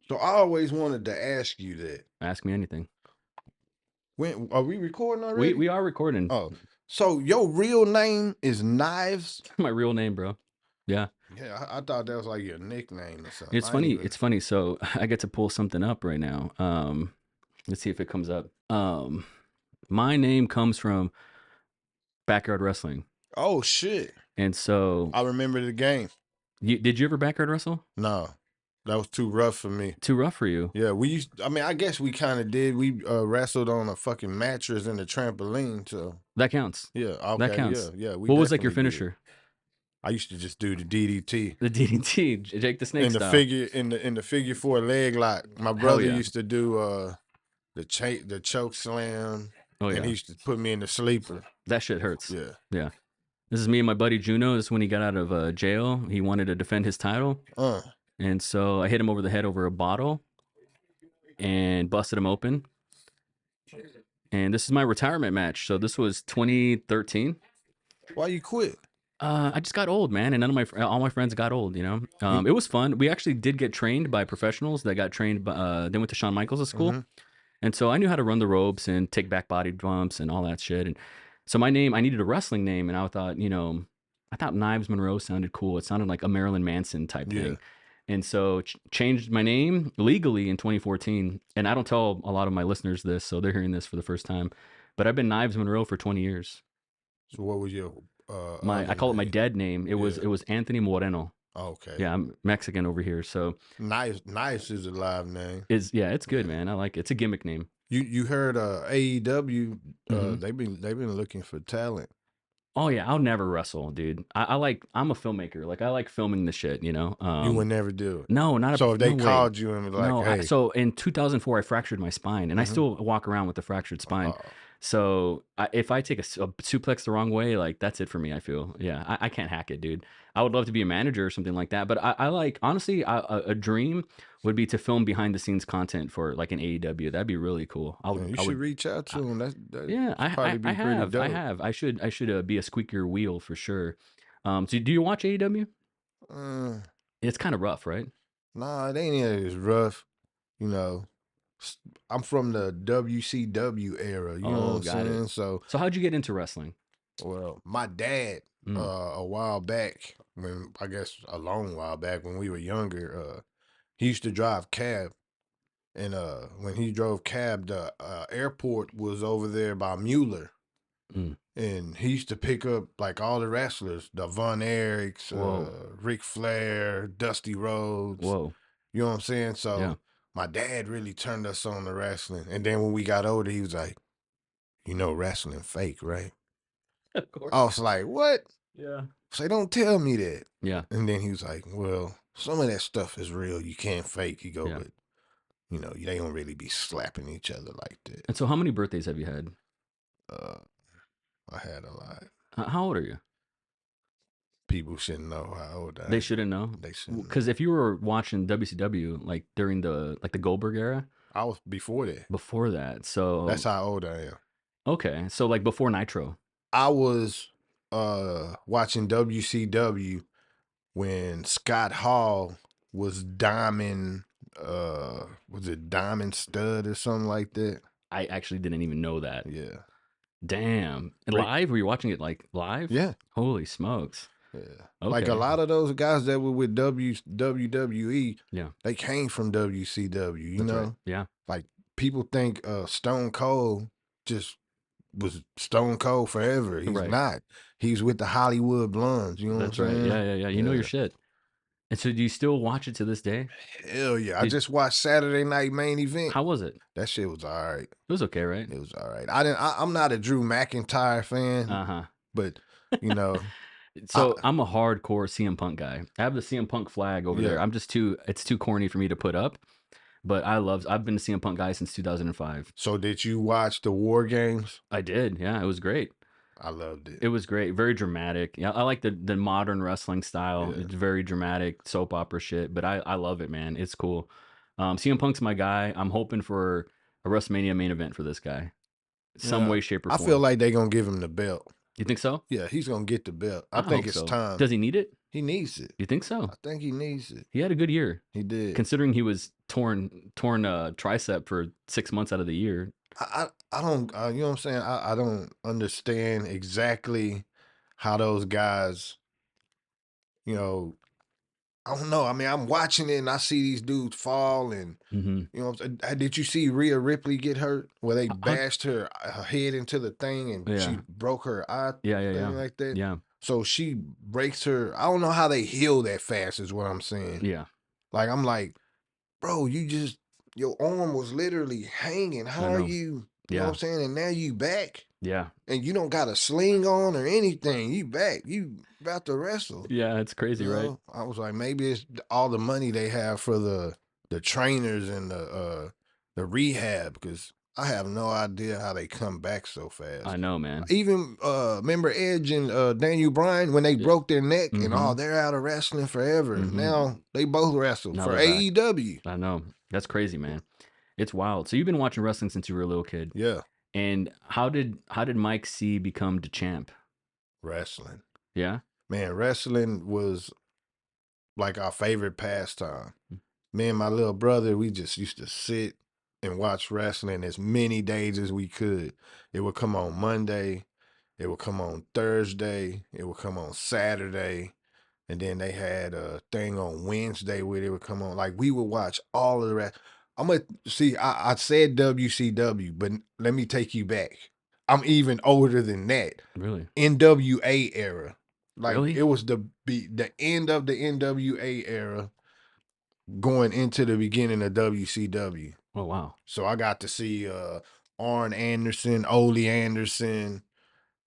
So I always wanted to ask you that. Ask me anything. When are we recording We already? we are recording. Oh, so your real name is Knives? My real name, bro. Yeah. Yeah, I thought that was like your nickname or something. It's I ain't funny. even. It's funny. So I get to pull something up right now. Let's see if it comes up. My name comes from backyard wrestling. Oh shit! And so I remember the game. did you ever backyard wrestle? No, that was too rough for me. Too rough for you. Yeah, we used. I mean, I guess we kind of did. We wrestled on a fucking mattress in the trampoline. So That counts. yeah, That okay, counts. yeah. We What was like your definitely did. finisher? I used to just do the DDT. The DDT, Jake the Snake In the style. figure in the figure four leg lock. My Hell brother yeah. used to do the choke slam, Oh and yeah. he used to put me in the sleeper. That shit hurts. Yeah. Yeah. This is me and my buddy Juno. This is when he got out of jail. He wanted to defend his title. And so I hit him over the head over a bottle and busted him open. And this is my retirement match. So this was 2013. Why you quit? I just got old, man, and all my friends got old. It was fun. We actually did get trained by professionals that got trained. They went to Shawn Michaels' school, and so I knew how to run the ropes and take back body bumps and all that shit. And so my name, I needed a wrestling name, and I thought, I thought Knives Monroe sounded cool. It sounded like a Marilyn Manson type thing. And so changed my name legally in 2014. And I don't tell a lot of my listeners this, so they're hearing this for the first time. But I've been Knives Monroe for 20 years. So what was your I call it my dead name. It was Anthony Moreno. Okay. Yeah, I'm Mexican over here, so Nice is a live name. It's good, man. I like it. It's a gimmick name. You heard AEW? They've been looking for talent. Oh yeah, I'll never wrestle, dude. I'm a filmmaker. Like I like filming the shit, you know. You would never do it. No, not so if they no called way. you and was like, No, hey, so in 2004 I fractured my spine, and I still walk around with a fractured spine. So if I take a suplex the wrong way, like that's it for me. I feel, yeah, I can't hack it, dude. I would love to be a manager or something like that, but I like honestly, a dream would be to film behind the scenes content for like an AEW. That'd be really cool. you should reach out to them. Yeah, I have. I should be a squeakier wheel for sure. So do you watch AEW? It's kind of rough, right? Nah, it ain't as rough. You know, I'm from the WCW era. You know what I'm saying? So how'd you get into wrestling? Well, my dad, a while back, a long while back when we were younger, he used to drive cab. And when he drove cab, the airport was over there by Mueller. And he used to pick up like all the wrestlers, the Von Erichs, Ric Flair, Dusty Rhodes. Whoa. You know what I'm saying? So my dad really turned us on to wrestling. And then when we got older, he was like, wrestling fake, right? Of course. I was like, what? Yeah. So don't tell me that. Yeah. And then he was like, well, some of that stuff is real. You can't fake. He go, but they don't really be slapping each other like that. And so how many birthdays have you had? I had a lot. How old are you? People shouldn't know how old I am. They shouldn't know? They shouldn't. Because if you were watching WCW like during the Goldberg era, I was before that. Before that, so that's how old I am. Okay, so like before Nitro. I was watching WCW when Scott Hall was Diamond. Was it Diamond Stud or something like that? I actually didn't even know that. Yeah. Damn. And live? Were you watching it like live? Yeah. Holy smokes. Yeah. Okay. Like a lot of those guys that were with WWE, they came from WCW, you know? Right. Yeah. Like people think Stone Cold just was Stone Cold forever. He's not. He's with the Hollywood Blondes, you know what I'm saying? Yeah. You know your shit. And so do you still watch it to this day? Hell yeah. I just watched Saturday Night Main Event. How was it? That shit was all right. It was okay, right? It was all right. I'm not a Drew McIntyre fan. But so I'm a hardcore CM Punk guy. I have the CM Punk flag over there. It's too corny for me to put up. But I've been a CM Punk guy since 2005. So did you watch the War Games? I did. Yeah, it was great. I loved it. It was great. Very dramatic. Yeah, I like the modern wrestling style. Yeah. It's very dramatic, soap opera shit. But I love it, man. It's cool. CM Punk's my guy. I'm hoping for a WrestleMania main event for this guy. Some way, shape, or form. I feel like they're going to give him the belt. You think so? Yeah, he's going to get the belt. I think it's time. Does he need it? He needs it. You think so? I think he needs it. He had a good year. He did. Considering he was torn tricep for 6 months out of the year. I don't you know what I'm saying? I don't understand exactly how those guys, you know, I don't know. I mean, I'm watching it and I see these dudes fall and Hmm. you know what I'm saying? Did you see Rhea Ripley get hurt where they How, bashed her head into the thing and she yeah, broke her eye, yeah, yeah, yeah, thing like that? yeah, So she breaks her. I don't know how they heal that fast, is what I'm saying. yeah. Like, I'm like, bro, your arm was literally hanging. How I are know. you know what I'm Yeah, saying? And now you back yeah, and you don't got a sling on or anything. You back. You about to wrestle. yeah. It's You crazy, right? know, I was like, maybe it's all the money they have for the trainers and the rehab because I have no idea how they come back so fast. I know, man. Even remember Edge and Daniel Bryan when they Yeah. broke their neck and Mm-hmm. they're out of wrestling forever. Mm-hmm. Now they both wrestle Now for they're back. AEW. I know. That's crazy, man. It's wild. So you've been watching wrestling since you were a little kid. Yeah, And how did Mike C become the champ? wrestling. Yeah. Man, wrestling was like our favorite pastime. Me and my little brother, we just used to sit and watch wrestling as many days as we could. It would come on Monday, it would come on Thursday, it would come on Saturday, and then they had a thing on Wednesday where they would come on. Like we would watch all of the rest. I'm gonna see. I said WCW, but let me take you back. I'm even older than that. Really? NWA era. Like Really? it was the end of the NWA era going into the beginning of WCW. Oh wow. So I got to see Arn Anderson, Ole Anderson,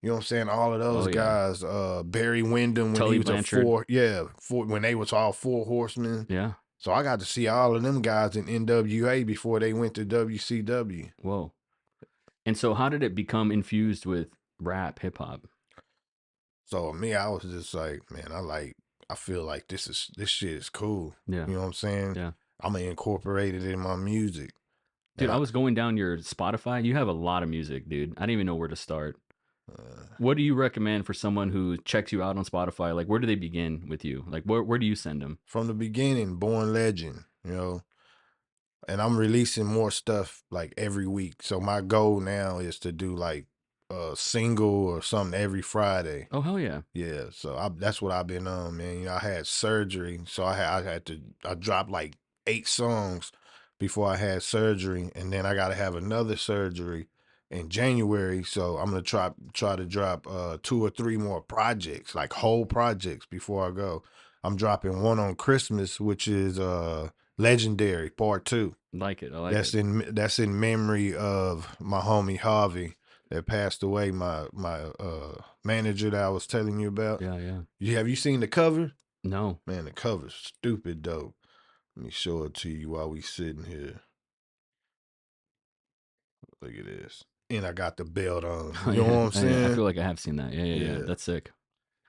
you know what I'm saying? All of Oh those yeah. guys, Barry Windham when Tully he was a Blanchard. when they was all four horsemen. Yeah. So I got to see all of them guys in NWA before they went to WCW. Whoa. And so how did it become infused with rap, hip hop? So me, I was just like, man, I feel like this shit is cool. Yeah. You know what I'm saying? Yeah. I'm gonna incorporate it in my music. Dude, And I was going down your Spotify. You have a lot of music, dude. I didn't even know where to start. uh, What do you recommend for someone who checks you out on Spotify? Like, where do they begin with you? Like, where do you send them? from the beginning, Born Legend, you know, and I'm releasing more stuff like every week. So my goal now is to do like a single or something every Friday. Oh, hell yeah. Yeah, so that's what I've been on, man. You know, I had surgery, so I dropped like 8 songs before I had surgery, and then I got to have another surgery in January. So I'm gonna try to drop 2 or 3 more projects, like whole projects before I go. I'm dropping one on Christmas, which is Legendary Part 2. Like it. I like it. That's in memory of my homie Harvey that passed away. My manager that I was telling you about. Yeah, yeah. Have you seen the cover? No. Man, the cover's stupid dope. Let me show it to you while we sitting here. Look at this. And I got the belt on. Oh, You know what yeah. I'm I saying? feel like I have seen that. Yeah, yeah, yeah. Yeah. That's sick.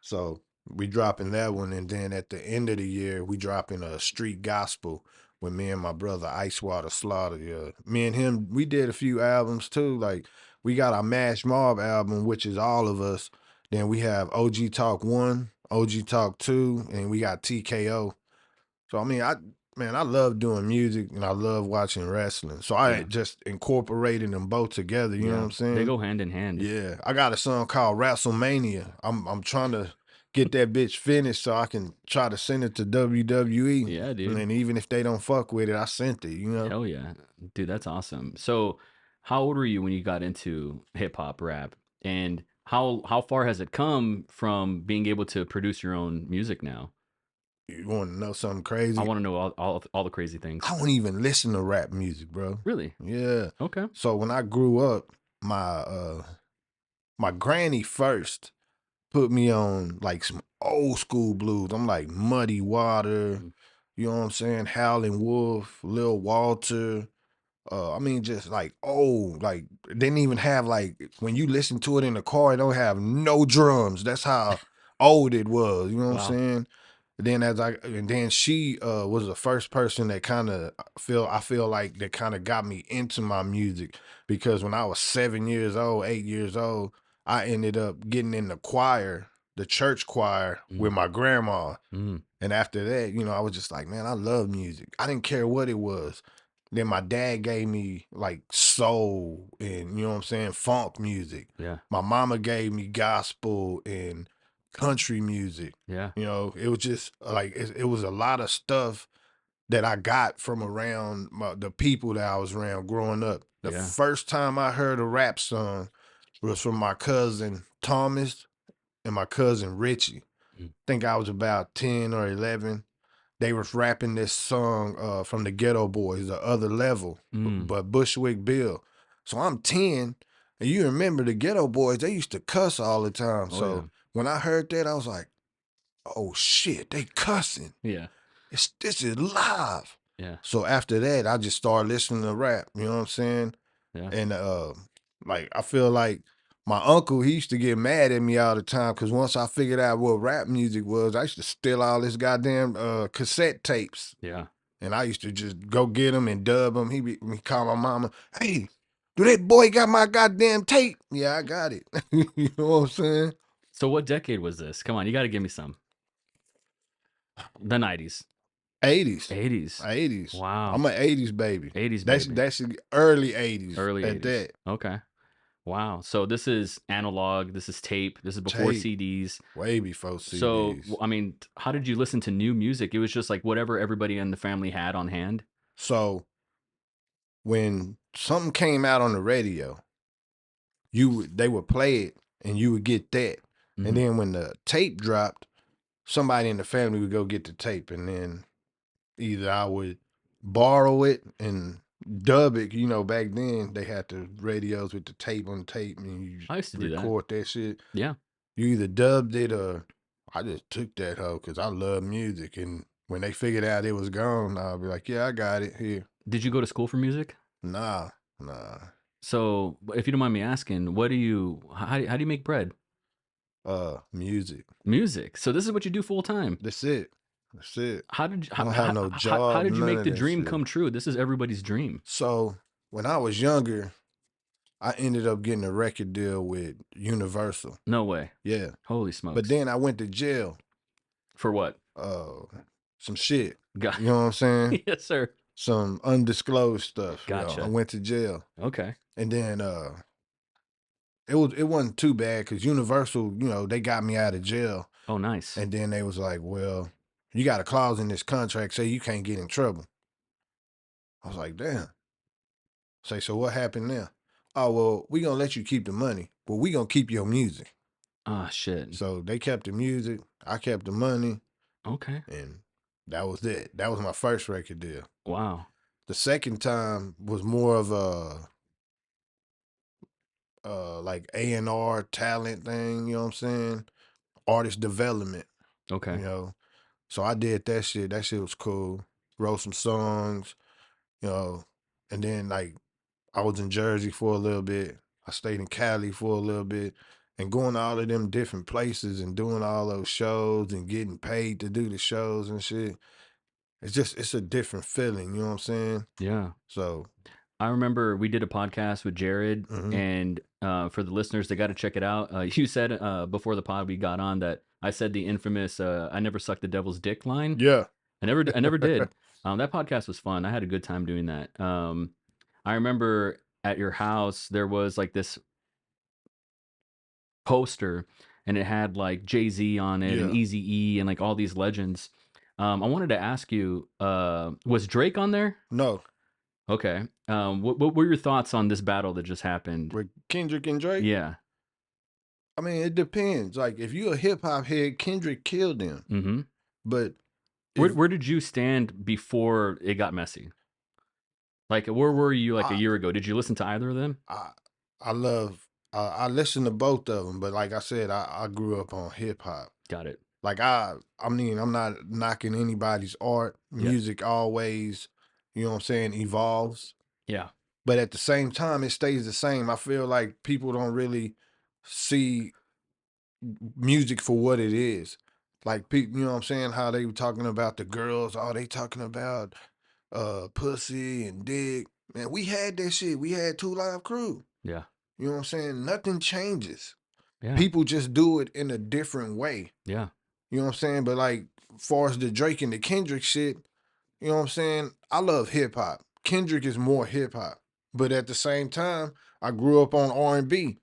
So we dropping that one, and then at the end of the year, we dropping a street gospel with me and my brother Icewater Slaughter. Yeah, me and him, we did a few albums too. Like we got our Mash Mob album, which is all of us. Then we have OG Talk 1, OG Talk 2, and we got TKO. So I mean, I love doing music and I love watching wrestling. So I Yeah. just incorporating them both together. You know what Yeah. I'm They saying? go hand in hand. Yeah, I got a song called WrestleMania. I'm trying to get that bitch finished so I can try to send it to WWE. Yeah, And dude. then even if they don't fuck with it, I sent it, you know? Hell yeah. Dude, that's awesome. So, how old were you when you got into hip hop rap? And how far has it come from being able to produce your own music now? You want to know something I crazy? want to know all the crazy things. I don't even listen to rap music, bro. Really? Yeah. Okay. So when I grew up, my granny first put me on like some old school blues. I'm like Muddy Water, Mm. you know what I'm saying? Howlin' Wolf, Lil Walter. I mean, just like old, like didn't even have like when you listen to it in the car, it don't have no drums. That's how old it was. You know what I'm Wow. saying? And then she was the first person that kind of I feel like that kind of got me into my music because when I was 7 years old, 8 years old, I ended up getting in the choir, the church choir with Mm, my grandma. mm, And after that, I was just like, man, I love music. I didn't care what it was. Then my dad gave me like soul and, you know what I'm saying, funk music. yeah, My mama gave me gospel and country music. yeah, It was just like, it was a lot of stuff that I got from around the people that I was around growing up. The yeah. first time I heard a rap song was from my cousin Thomas and my cousin Richie. Mm, Think I was about 10 or 11. They was rapping this song from the Ghetto Boys, The Other Level, mm. but Bushwick Bill. So I'm 10, and you remember the Ghetto Boys, they used to cuss all the time. Oh yeah, So when I heard that, I was like, oh shit, they cussing. yeah, This is live. yeah, So after that, I just started listening to rap, you know what I'm saying? yeah. And like I feel like my uncle, he used to get mad at me all the time because once I figured out what rap music was, I used to steal all his goddamn cassette tapes. Yeah. And I used to just go get them and dub them. He call my mama, hey, do that boy got my goddamn tape? Yeah, I got it. You know what I'm saying? So what decade was this? Come on, you got to give me some. The 90s. 80s. 80s. 80s. Wow. I'm an 80s baby. 80s That's baby. that's early 80s Early at 80s. that. Okay. Wow. So this is analog, this is tape, this is before Tape. CDs. Way before So, CDs. I mean, how did you listen to new music? It was just like whatever everybody in the family had on hand? So when something came out on the radio, they would play it and you would get that. And Mhm. then when the tape dropped, somebody in the family would go get the tape and then either I would borrow it and dub it. Back then they had the radios with the tape on tape and you just I used to do that. record that shit. Yeah. You either dubbed it or I just took that hoe because I love music. And when they figured out it was gone, I'll be like, yeah, I got it here. Did you go to school for music? Nah, nah. So, if you don't mind me asking, how do you make bread? Music. Music. So this is what you do full time. That's it. That's it. How did you, I don't have no how job, did you none make of the that dream shit. come true? This is everybody's dream. So when I was younger, I ended up getting a record deal with Universal. No way. Yeah. Holy But smokes. then I went to jail. For what? Uh some shit. Got You know what I'm saying? Yes, sir. Some undisclosed stuff. I Gotcha. went to jail. Okay. And then it wasn't too bad because Universal, they got me out of jail. Oh, nice. And then they was like, well, you got a clause in this contract say you can't get in trouble. I was like, damn. Say, so what happened now? Oh, well, we gonna let you keep the money, but we gonna keep your music. Ah, shit. So they kept the music, I kept the money, Okay. and that was it. That was my first record deal. Wow. The second time was more of a like A&R talent thing, you know what I'm saying? Artist development, you Okay. know. So I did that shit. That shit was cool. Wrote some songs, you know, and then like I was in Jersey for a little bit. I stayed in Cali for a little bit. And going to all of them different places and doing all those shows and getting paid to do the shows and shit. It's a different feeling, you know what I'm saying? Yeah. So, I remember we did a podcast with Jared, mhm. and for the listeners, they got to check it out. You said before the pod we got on that I said the infamous "I never sucked the devil's dick" line. Yeah. I never did. That podcast was fun. I had a good time doing that. I remember at your house there was like this poster, and it had like Jay Z on it and Yeah. Easy E and like all these legends. I wanted to ask you, was Drake on there? No. Okay. What were your thoughts on this battle that just happened? With Kendrick and Drake, Yeah. I mean, it depends. Like if you a hip hop head, Kendrick killed him. Mm-hmm. But if Where did you stand before it got messy? Like, where were you like a I year ago? Did you listen to either of them? I I love I listen to both of them, but like I said, I grew up on hip hop. Got it. Like I mean, I'm not knocking anybody's art. Yeah. Music always, you know what I'm saying, evolves. Yeah. But at the same time, it stays the same. I feel like people don't really see music for what it is. Like people, you know what I'm saying, how they were talking about the girls, oh, they talking about pussy and dick. Man, we had that shit. We had Two Live Crew. Yeah. You know what I'm saying? Nothing changes. Yeah. People just do it in a different way. Yeah. You know what I'm saying? But like, far as the Drake and the Kendrick shit, you know what I'm saying? I love hip hop. Kendrick is more hip hop, but at the same time, I grew up on R&B.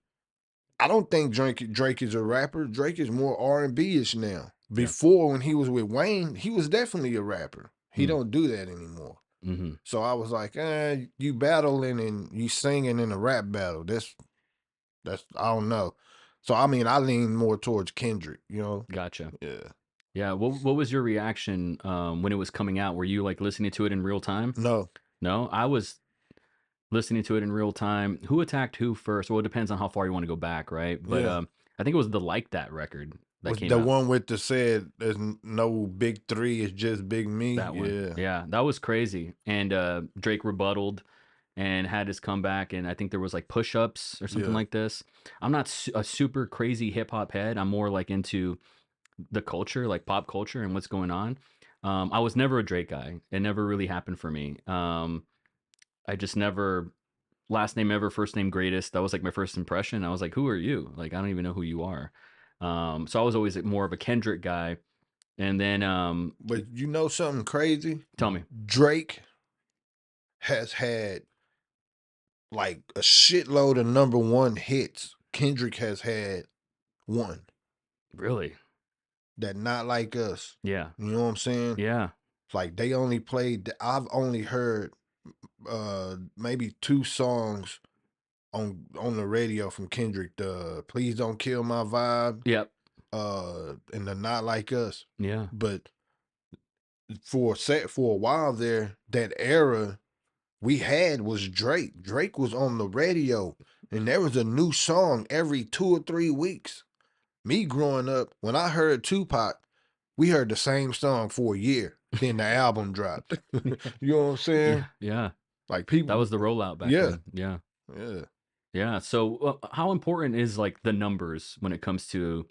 I don't think Drake is a rapper. Drake is more R&B ish now. Yeah. Before, when he was with Wayne, he was definitely a rapper. He Mm. don't do that anymore. Mm-hmm. So I was like, you battling and you singing in a rap battle. That's I don't know. So I mean, I lean more towards Kendrick. You know? Gotcha. Yeah. Yeah. What was your reaction when it was coming out? Were you like listening to it in real time? No. No, I was listening to it in real time. Who attacked who first? Well, it depends on how far you want to go back, right? But Yeah. I think it was the Like That record that Was came the out. one with the said there's no big three, it's just big me. That one. Yeah. Yeah, that was crazy. And Drake rebutted and had his comeback. And I think there was like push ups or something Yeah. like this. I'm not a super crazy hip hop head. I'm more like into the culture, like pop culture and what's going on. I was never a Drake guy. It never really happened for me. I just never last name ever, first name greatest. That was like my first impression. I was like, who are you? Like, I don't even know who you are. So I was always more of a Kendrick guy. And then But you know something crazy? tell me, Drake has had like a shitload of #1 hits. Kendrick has had one really? that not like us. Yeah. You know what I'm saying? Yeah. Like they only played I've only heard maybe 2 songs on the radio from Kendrick. The Please Don't Kill My Vibe, Yep. and the Not Like Us. Yeah. But for a while there, that era we had was Drake. Drake was on the radio, and there was a new song every 2 or 3 weeks. Me growing up, when I heard Tupac, we heard the same song for a year. Then the album dropped. You know what I'm Yeah. saying? Yeah. Like That people, was the rollout back yeah, then. Yeah. yeah. Yeah. So how important is like the numbers when it comes to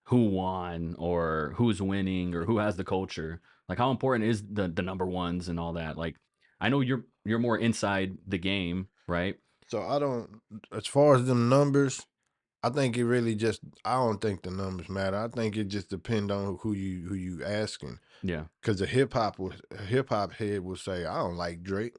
who won or who's winning or who has the culture? Like how important is the number ones and all that? Like I know you're more inside the game, right? So I don't, as far as them numbers, I think it really just, I don't think the numbers matter. I think it just depend on who you asking. Yeah. Because a hip hop head will say, I don't like Drake.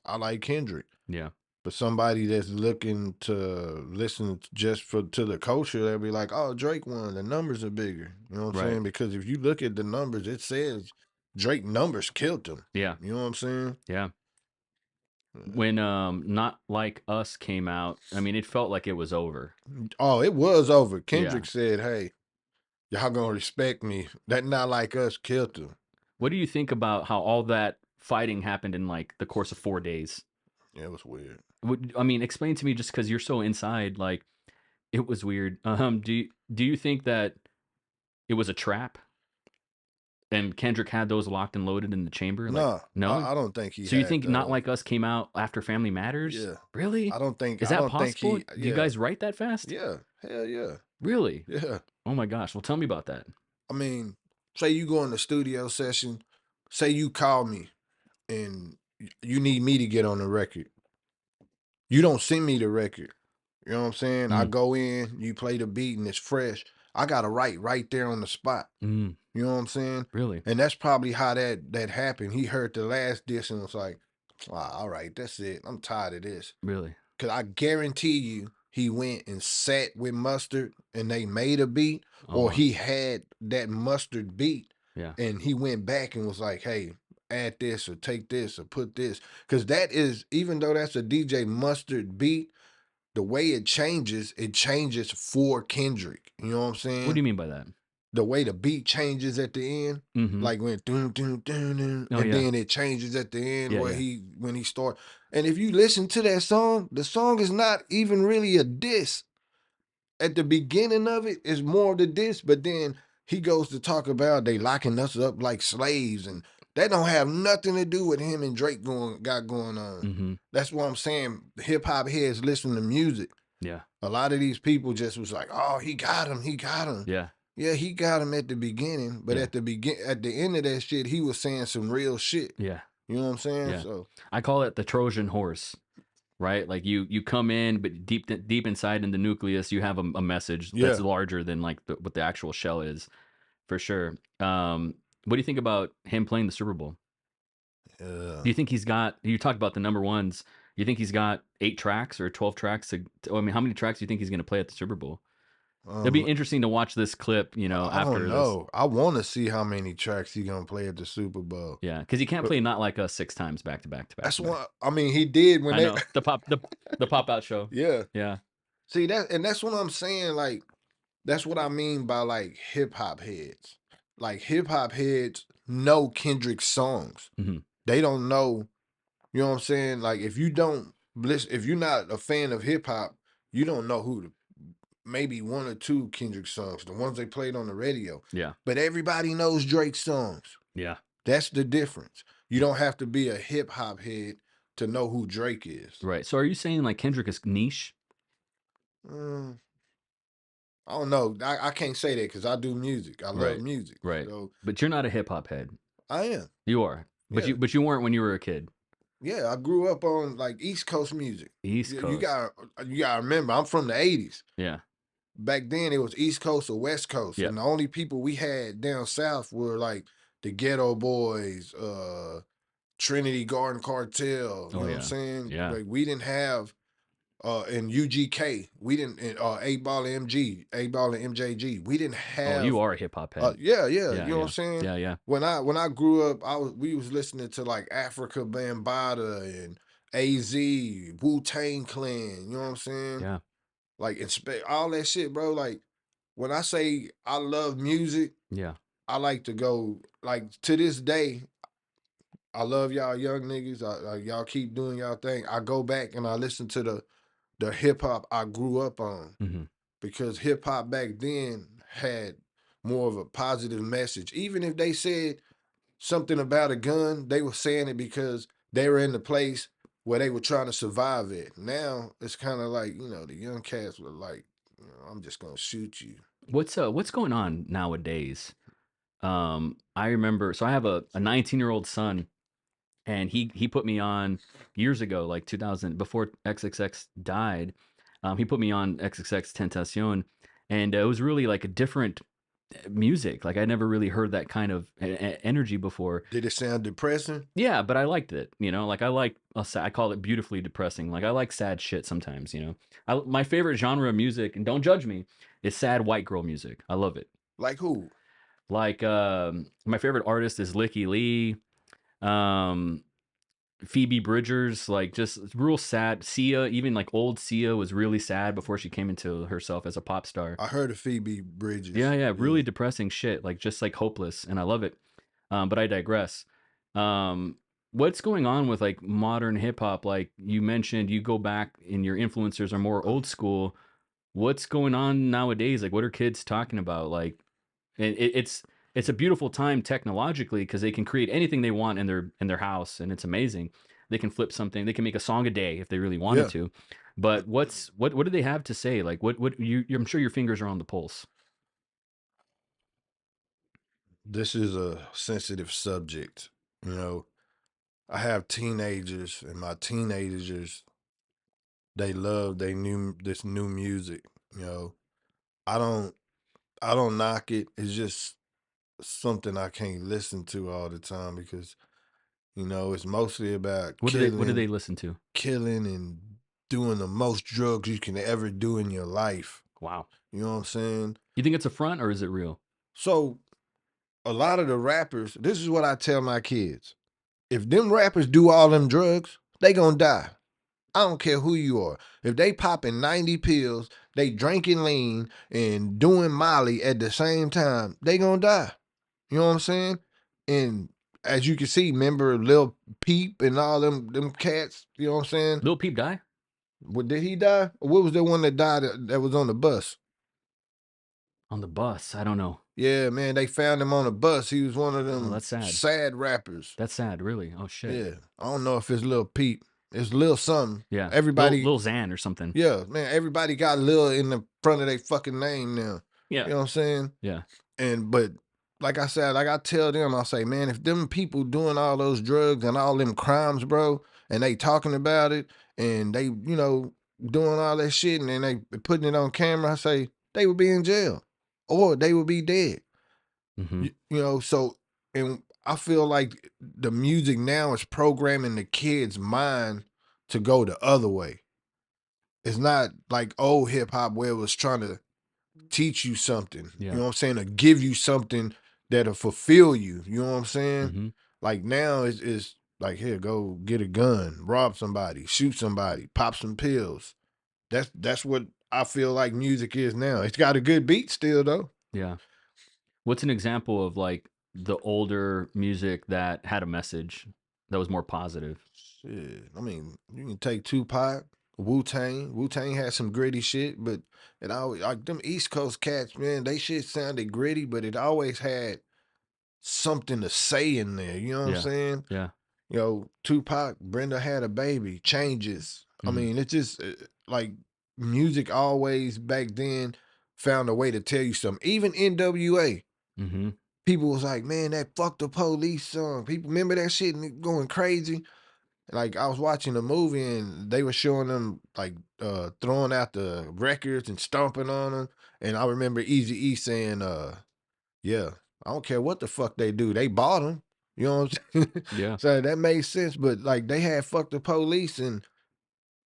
I like Kendrick. Yeah. But somebody that's looking to listen just to the culture, they'll be like, "Oh, Drake won. The numbers are bigger." You know what I'm Right. saying? Because if you look at the numbers, it says Drake numbers killed him. Yeah. You know what I'm saying? Yeah. Yeah. When Not Like Us came out, I mean it felt like it was over. Oh, it was over. Yeah. Kendrick said, "Hey, y'all gonna respect me." That Not Like Us killed him. What do you think about how all that fighting happened in like the course of 4 days? Yeah, it was weird. I mean, explain to me just because you're so inside. Like, it was weird. Do you think that it was a trap and Kendrick had those locked and loaded in the chamber? Like, Nah, no. I don't think he So you had. think Not Like Us came out after Family Matters? Yeah, Really? I don't think. Is I that don't think possible? he. Do you Yeah, guys write that fast? yeah, hell yeah, Really? yeah. Oh my gosh. Well, tell me about that. I mean, say you go in the studio session, say you call me and you need me to get on the record. You don't send me the record. You know what I'm saying? I Mm, go in, you play the beat and it's fresh. I gotta write right there on the spot. mm, You know what I'm saying? really? And that's probably how that happened. He heard the last diss and was like, "Ah, all right, that's it. I'm tired of this." Really? Cause I guarantee you he went and sat with Mustard and they made a beat, Oh, or wow. he had that Mustard beat Yeah. and he went back and was like, "Hey, add this or take this or put this." Cause that is, even though that's a DJ Mustard beat, the way it changes for Kendrick. You know what I'm What do saying? you mean by that? The way the beat changes at the end, Mm-hmm. like when dun, dun, dun, dun, Oh, and yeah. then it changes at the end Yeah. where Yeah. when he start. And if you listen to that song, the song is not even really a diss. At the beginning of it is more of the diss, but then he goes to talk about they locking us up like slaves, and that don't have nothing to do with him and Drake got going on. Mm-hmm. That's what I'm saying. Hip hop heads listen to music. Yeah. A lot of these people just was like, "Oh, he got him, he got him." Yeah. Yeah, he got him at the beginning, but Yeah. at the end of that shit, he was saying some real shit. Yeah. You know what I'm saying? Yeah. So I call it the Trojan horse, right? Like you come in, but deep inside in the nucleus, you have a message that's Yeah. larger than like what the actual shell is, for sure. What do you think about him playing the Super Bowl? Yeah. Do you think he's got? You talked about the number ones. You think he's got 8 tracks or 12 tracks? I mean, how many tracks do you think he's going to play at the Super Bowl? It'd be Um, interesting to watch this clip, I don't after this. know. I want to see how many tracks he gonna play at the Super Bowl. Yeah, because he can't But play Not Like Us 6 times back to back to back that's to back. what I mean. He did when I they, know the pop out show. yeah. Yeah. See that, and that's what I'm saying. Like that's what I mean by like hip hop heads. Like hip hop heads know Kendrick's songs. Hmm. They don't know. You know what I'm saying? Like if you don't listen, if you're not a fan of hip hop, you don't know who the maybe one or two Kendrick songs, the ones they played on the radio. Yeah. But everybody knows Drake's songs. Yeah. That's the difference. You don't have to be a hip hop head to know who Drake is. Right. So are you saying like Kendrick is niche? Mm, I don't know. I can't say that because I do music. I love Right. music. Right. So But you're not a hip hop head. I am. You are. But Yeah. you weren't when you were a kid. Yeah. I grew up on like East Coast music. East You Coast. gotta remember, I'm from the 80s. Yeah. Back then it was East Coast or West Coast. Yeah. And the only people we had down south were like the Ghetto Boys, Trinity Garden Cartel. You Oh know what I'm yeah. saying? Yeah. Like we didn't have in UGK, we didn't in 8 Ball and MG, 8 Ball and MJG. We didn't Oh, you have are a hip hop head. yeah, Yeah. you know what I'm Yeah. saying? Yeah. Yeah. When I grew up, we was listening to like Africa Bambaataa and AZ, Wu-Tang Clan, you know what I'm saying? Yeah. Like all that shit, bro. Like when I say I love music, Yeah. I like to go like to this day. I love y'all young niggas. Y'all keep doing y'all thing. I go back and I listen to the hip hop I grew up on Hmm. because hip hop back then had more of a positive message. Even if they said something about a gun, they were saying it because they were in the place where they were trying to survive it. Now it's kind of like, the young cats were like, I'm just gonna shoot you. What's going on nowadays? I remember. So I have a 19-year-old son, and he put me on years ago, like 2000, before XXX died. He put me on XXX Tentacion, and it was really like a different music. Like I never really heard that kind of energy before. Did it sound depressing? Yeah, but I liked it. Like I call it beautifully depressing. Like I like sad shit sometimes. My favorite genre of music, and don't judge me, is sad white girl music. I love it. Like who? Like my favorite artist is Licky Lee. Um, Phoebe Bridgers, like just real sad. Sia, even like old Sia was really sad before she came into herself as a pop star. I heard of Phoebe Bridges. Yeah, yeah, really depressing shit, like just like hopeless, and I love it. But I digress. Um, what's going on with like modern hip hop? Like you mentioned, you go back and your influencers are more old school. What's going on nowadays? Like, what are kids talking about? Like, it's a beautiful time technologically because they can create anything they want in their house, and it's amazing. They can flip something. They can make a song a day if they really wanted Yeah. to. But what do they have to say? Like, what I'm sure your fingers are on the pulse. This is a sensitive subject. I have teenagers, and my teenagers, they love this new music. You know, I don't I don't knock it. It's just something I can't listen to all the time because it's mostly about What do they listen to? killing and doing the most drugs you can ever do in your life. Wow. You know what I'm saying? You think it's a front or is it real? So a lot of the rappers, this is what I tell my kids. If them rappers do all them drugs, they gonna die. I don't care who you are. If they popping 90 pills, they drinking lean and doing Molly at the same time, they gonna die. You know what I'm saying? And as you can see, remember Lil Peep and all them cats, you know what I'm saying? Lil Peep die? What, did he die? Or what was the one that died that was on the bus? On the bus? I don't know. Yeah, man, they found him on a bus. He was one of Oh, them that's sad. sad rappers. That's sad, really. Oh shit. Yeah. I don't know if it's Lil Peep. It's Lil something. Yeah. Everybody, Lil Xan or something. yeah, man, everybody got Lil in the front of their fucking name now. Yeah. You know what I'm saying? Yeah. But like I said, like I tell them, I say, man, if them people doing all those drugs and all them crimes, bro, and they talking about it and they, doing all that shit and then they putting it on camera, I say they would be in jail or they would be dead. Mm-hmm. So and I feel like the music now is programming the kids' mind to go the other way. It's not like old hip hop where it was trying to teach you something, you Yeah. know what I'm saying, or give you something that'll fulfill you. You know what I'm saying? Mm-hmm. Like now it's like here, go get a gun, rob somebody, shoot somebody, pop some pills. That's what I feel like music is now. It's got a good beat still though. Yeah. What's an example of like the older music that had a message that was more positive? Shit. I mean, you can take Tupac, Wu Tang. Wu Tang had some gritty shit, but it always like them East Coast cats, man, they shit sounded gritty, but it always had something to say in there. You know what I'm Yeah. saying? Yeah. Tupac, Brenda had a baby, changes. I Mm-hmm. mean, it's just like music always back then found a way to tell you something. Even NWA, Mm-hmm. people was like, man, that fuck the police song. People remember that shit and it going crazy. Like I was watching a movie and they were showing them like throwing out the records and stomping on them. And I remember Easy E saying, yeah, I don't care what the fuck they do. They bought them. You know what I'm saying? Yeah. So that made sense. But like they had fuck the police and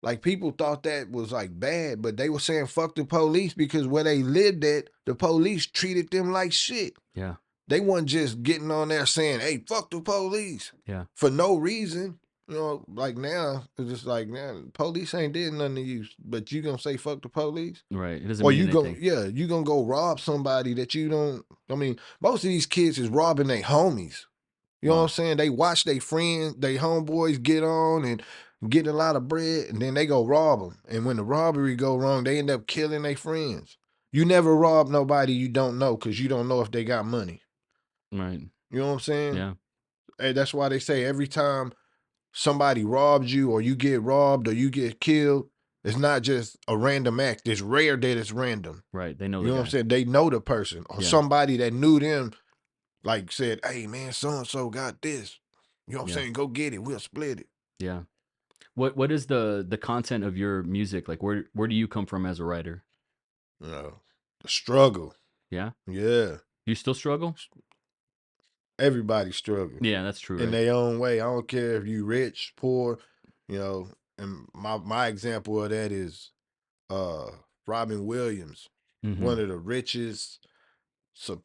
like people thought that was like bad, but they were saying fuck the police because where they lived at, the police treated them like shit. Yeah. They wasn't just getting on there saying, hey, fuck the police Yeah. for no reason. Like now, it's just like, man, police ain't did nothing to you, but you gonna say fuck the police? Right. It doesn't Or mean you anything. you gonna go rob somebody that you don't, I mean, most of these kids is robbing their homies. You know what I'm Wow. saying? They watch their friends, they homeboys get on and get a lot of bread, and then they go rob them. And when the robbery go wrong, they end up killing their friends. You never rob nobody you don't know because you don't know if they got money. Right. You know what I'm saying? Yeah. And that's why they say every time somebody robs you or you get robbed or you get killed, it's not just a random act. It's rare that it's random. Right. They know You the know what I'm guy. saying? They know the person or Yeah. somebody that knew them, like said, hey man, so and so got this. You know what I'm Yeah. saying? Go get it. We'll split it. Yeah. What is the content of your music? Like where do you come from as a writer? You know, the struggle. Yeah. Yeah. You still struggle? Everybody struggle Yeah, that's true, in right? their own way. I don't care if you rich, poor, you know, and my example of that is uh Robin Williams, Mm-hmm. one of the richest, so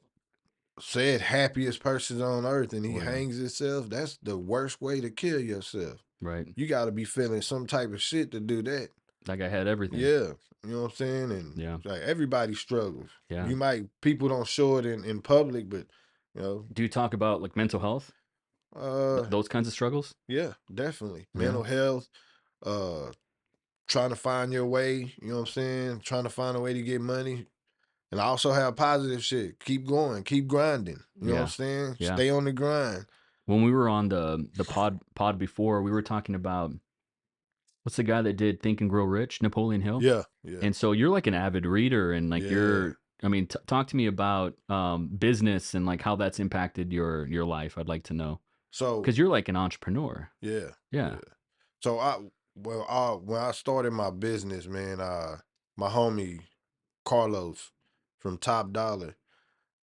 said happiest persons on earth, and he Oh yeah. hangs himself. That's the worst way to kill yourself. Right. You got to be feeling some type of shit to do that. That guy had everything. Yeah, you know what I'm saying. And Yeah. like everybody struggles. Yeah. You might people don't show it in public, but you know, Do you talk about like mental health? uh, Those kinds of struggles? yeah, definitely Yeah. mental health. Uh, Trying to find your way. You know what I'm saying. Trying to find a way to get money. And I also have positive shit. Keep going, keep grinding. You know what I'm Yeah. saying? Yeah. Stay on the grind. When we were on the pod before, we were talking about what's the guy that did Think and Grow Rich? Napoleon Hill. Yeah, yeah, And so you're like an avid reader and like yeah. I mean, talk to me about business and like how that's impacted your life. I'd like to know So because you're like an entrepreneur. yeah, Yeah. yeah. So when I started my business, man, my homie Carlos from Top Dollar.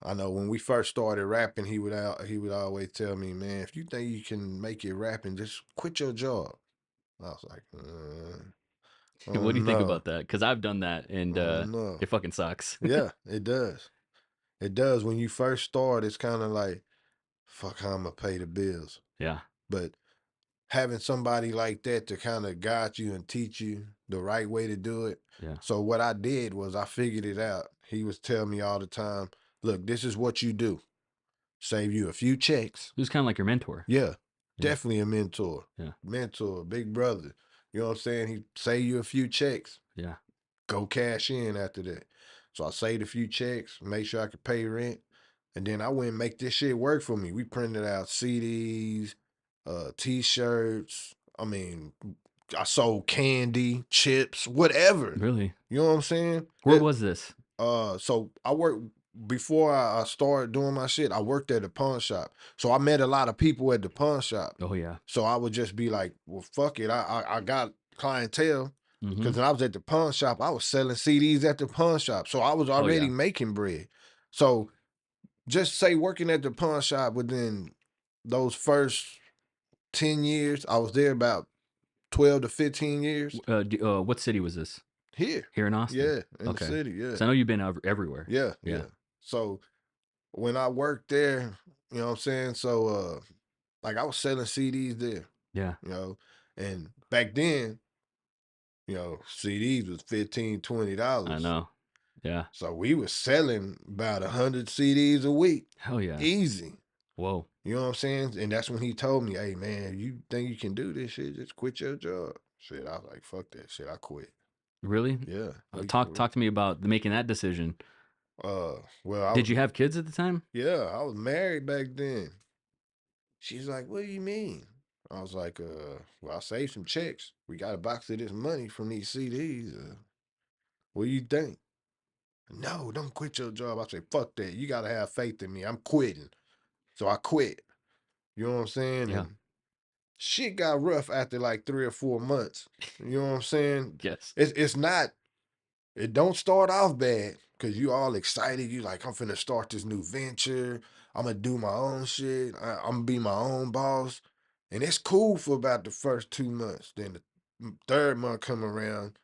I know when we first started rapping, he would always tell me, man, if you think you can make it rapping, just quit your job. I was like, oh What do you think no, about that? Because I've done that and oh no. it fucking sucks. Yeah, it does. It does. When you first start, it's kind of like, fuck, how I'm gonna pay the bills. Yeah. But having somebody like that to kind of guide you and teach you the right way to do it. Yeah. So what I did was I figured it out. He was telling me all the time, look, this is what you do. Save you a few checks. He was kind of like your mentor. Yeah, Yeah. definitely a mentor. Yeah. Mentor, big brother. You know what I'm saying? He save you a few checks. Yeah. Go cash in after that. So I saved a few checks, make sure I could pay rent. And then I went and make this shit work for me. We printed out CDs, t-shirts. I mean, I sold candy, chips, whatever. Really? You know what I'm saying? Where was this? So I worked before I started doing my shit, I worked at a pawn shop. So I met a lot of people at the pawn shop. Oh yeah. So I would just be like, well, fuck it. I got clientele Mm-hmm. because when I was at the pawn shop, I was selling CDs at the pawn shop. So I was Oh already yeah. making bread. So just say working at the pawn shop within those first 10 years, I was there about 12 to 15 years What city was this? here. Here in Austin. Yeah, in the Okay. city. Yeah. Because I know you've been everywhere. Yeah. Yeah. Yeah. So when I worked there, you know what I'm saying? So like I was selling CDs there, Yeah. you know, and back then, CDs was I $15, $20. know. Yeah. So we was selling about 100 CDs a week. Hell yeah. Easy. Whoa. You know what I'm saying? And that's when he told me, hey man, you think you can do this shit, just quit your job. Shit, I was like, fuck that shit. I quit. Really? Yeah. Talk to me about making that decision. Well, I Did was you have kids at the time? yeah, I was married back then. She's like, what do you mean? I was like, well, I saved some checks. We got a box of this money from these CDs. What do you think? No, don't quit your job. I said, fuck that. You gotta have faith in me. I'm quitting. So I quit. You know what I'm saying? Yeah. And shit got rough after like 3 or 4 months. You know what I'm saying? Yes. It's not, it don't start off bad because you all excited. You like, I'm finna start this new venture. I'm gonna do my own shit. I'm gonna be my own boss. And it's cool for about the first 2 months. Then the third month come around,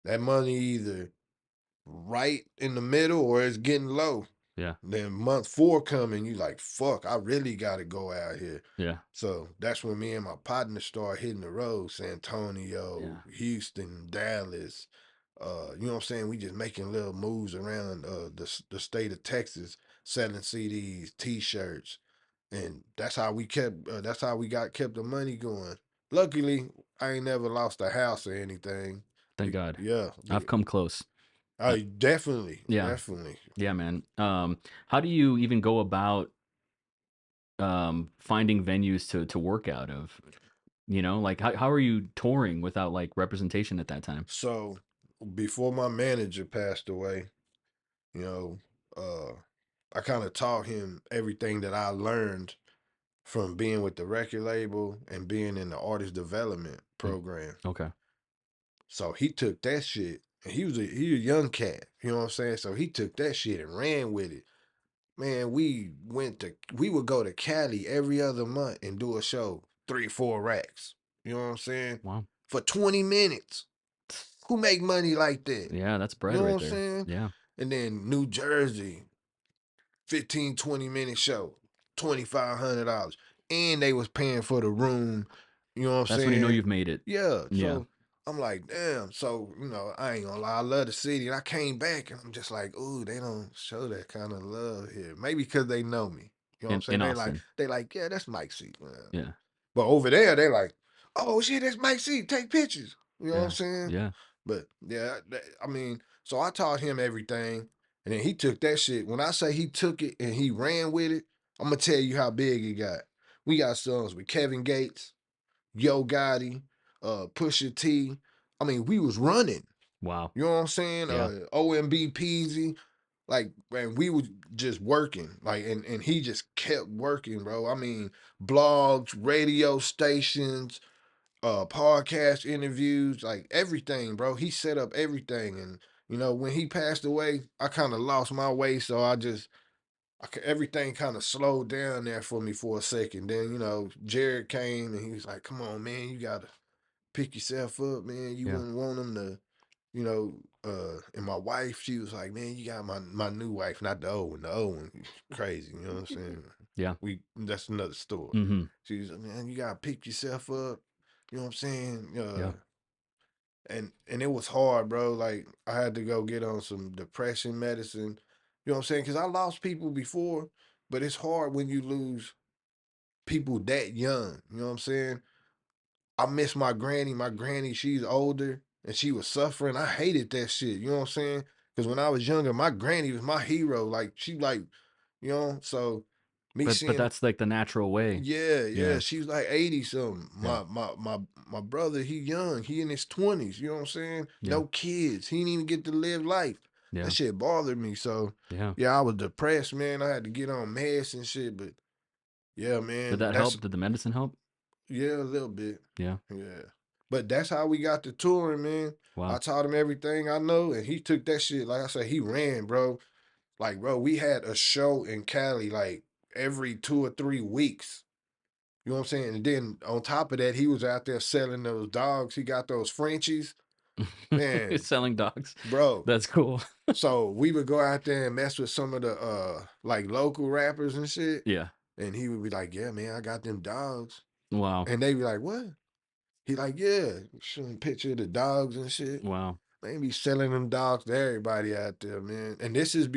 that money either right in the middle or it's getting low. Yeah. Then month four coming, you like, fuck, I really gotta go out here. Yeah. So that's when me and my partner start hitting the road, San Yeah. Antonio, Houston, Dallas. You know what I'm saying? We just making little moves around the state of Texas, selling CDs, T-shirts, and that's how we got kept the money going. Luckily, I ain't never lost a house or anything. Thank God. Yeah, I've come close. Uh, I definitely, yeah. definitely. Yeah, man. How do you even go about finding venues to work out of? Like how are you touring without like representation at that time? So before my manager passed away, you know, uh, I kind of taught him everything that I learned from being with the record label and being in the artist development Mm, program. okay. So he took that shit, and he a young cat, you know what I'm saying? So he took that shit and ran with it. Man, we would go to Cali every other month and do a show, 3, 4 racks. You know what I'm saying? Wow. For 20 minutes. Who make money like that? Yeah, that's You bread know what right I'm there. saying? Yeah. And then New Jersey, 15, 20 minute show, $2,500. And they was paying for the room. You know what I'm That's when you know saying? you've made it. Yeah. Yeah. So I'm like, damn. So, I ain't gonna lie, I love the city. And I came back and I'm just like, ooh, they don't show that kind of love here. Maybe because they know me. You know what I'm saying? In They like, Austin. yeah, that's Mike C. Yeah. But over there, they like, oh shit, that's Mike C. Take pictures. You know what I'm Yeah. saying? Yeah. But yeah, I mean, so I taught him everything, and then he took that shit. When I say he took it and he ran with it, I'm gonna tell you how big it got. We got songs with Kevin Gates, Yo Gotti, Pusha T. I mean, we was running. Wow. You know what I'm saying? Yeah. OMB Peasy. Like, man, we was just working. Like, and he just kept working, bro. I mean, blogs, radio stations, podcast interviews, like everything, bro. He set up everything. And, when he passed away, I kind of lost my way. So everything kind of slowed down there for me for a second. Then, Jared came and he was like, come on, man, you got to pick yourself up, man. You Yeah. wouldn't want him to, and my wife, she was like, man, you got my new wife, not the old one. The old one, crazy. You know what I'm saying? Yeah. That's another story. Mm-hmm. She was like, man, you gotta pick yourself up. You know what I'm saying? Yeah. And it was hard, bro. Like I had to go get on some depression medicine. You know what I'm saying? Because I lost people before, but it's hard when you lose people that young. You know what I'm saying? I miss my granny. My granny, she's older and she was suffering. I hated that shit. You know what I'm saying? Because when I was younger, my granny was my hero. Like she like, so me But seeing that's like the natural way. yeah, yeah. Yeah. She was like 80 something. Yeah. My brother, he young. He in his 20s. You know what I'm saying? Yeah. No kids. He didn't even get to live life. Yeah. That shit bothered me. So Yeah. yeah, I was depressed, man. I had to get on meds and shit. But yeah, Did man, that that's help? Did the medicine help? yeah, a little bit. Yeah. Yeah. But that's how we got to touring, man. I Wow. taught him everything I know, and he took that shit. Like I said, he ran, bro. Like, bro, we had a show in Cali like every 2 or 3 weeks. You know what I'm saying? And then on top of that, he was out there selling those dogs. He got those Frenchies. Man, Selling dogs. bro. That's cool. So we would go out there and mess with some of the like local rappers and shit. Yeah. And he would be like, yeah, man, I got them dogs. Wow. And they be like, what? He like, yeah, showing picture of the dogs and shit. Wow. They be selling them dogs to everybody out there, man. And this is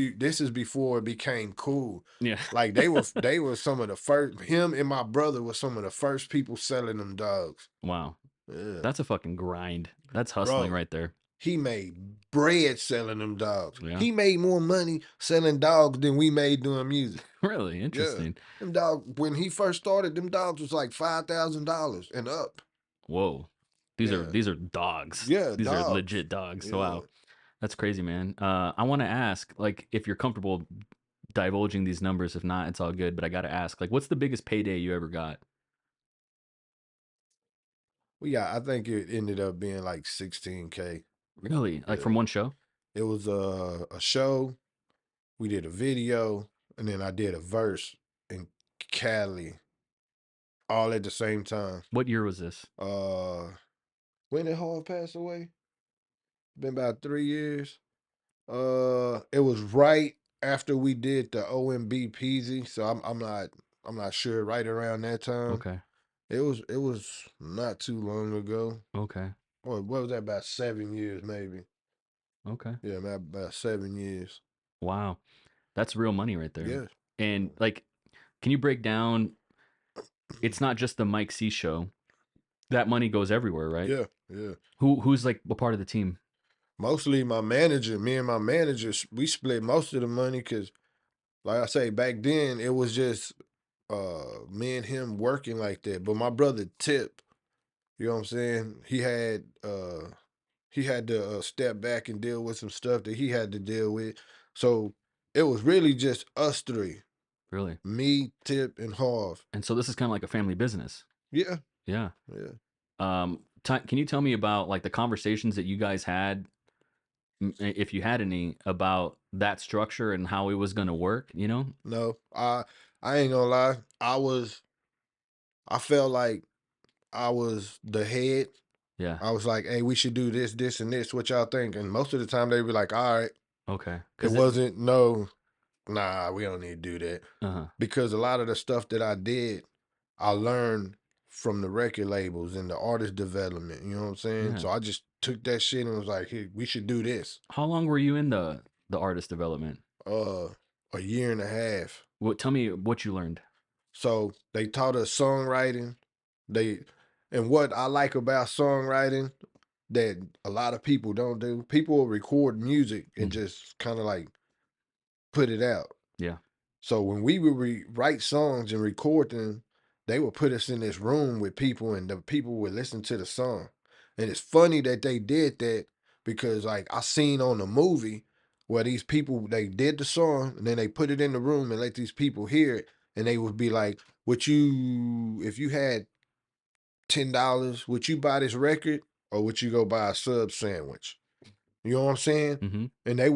before it became cool. Yeah. Like they were some of the first. Him and my brother were some of the first people selling them dogs. Wow. Yeah, That's a fucking grind. That's hustling bro. right there. He made bread selling them dogs. Yeah. He made more money selling dogs than we made doing music. Really Yeah, interesting. them dogs. When he first started, them dogs was like $5,000 and up. Whoa. These are Yeah, these are dogs. yeah, These are dogs. legit dogs. So Yeah. wow. That's crazy, man. I want to ask, like, if you're comfortable divulging these numbers. If not, it's all good. But I got to ask, like, what's the biggest payday you ever got? Well, yeah, I think it ended up being like 16K. Really? Like from Yeah. one show? It was a show. We did a video, and then I did a verse in Cali all at the same time. What year was this? Uh, when did Hall pass away? Been about 3 years. It was right after we did the OMB Peasy, so I'm not sure. Right around that time, Okay. it was not too long ago. Okay. What was that? About 7 years, maybe. Okay. Yeah, about 7 years. Wow. That's real money right there. Yeah, And like, can you break down? It's not just the Mike C show. That money goes everywhere, right? yeah, yeah. Who's like a part of the team? Mostly my manager, me and my manager, we split most of the money because, like I say, back then it was just me and him working like that. But my brother Tip, you know what I'm saying? He had to step back and deal with some stuff that he had to deal with. So it was really just us three, Really? me, Tip, and Harv. And so this is kind of like a family business. Yeah, Yeah. yeah. Can you tell me about like the conversations that you guys had, if you had any, about that structure and how it was going to work? You know? No, I ain't gonna lie. I felt like I was the head. Yeah. I was like, hey, we should do this, this, and this. What y'all think? And most of the time they be like, all right. Okay. It Because wasn't no, nah, we don't need to do that. uh-huh. Because a lot of the stuff that I did, I learned from the record labels and the artist development. You know what I'm saying? Yeah. So I just took that shit and was like, hey, we should do this. How long were you in the artist development? Uh, a year and a half. What? Tell me what you learned. So they taught us songwriting. They and what I like about songwriting that a lot of people don't do. People will record music and Mhm. just kind of like put it out. Yeah. So when we would write songs and record them, they would put us in this room with people, and the people would listen to the song. And it's funny that they did that because, like, I seen on the movie where these people they did the song and then they put it in the room and let these people hear it, and they would be like, "Would you, if you had $10, would you buy this record or would you go buy a sub sandwich?" You know what I'm saying? Mm-hmm. And they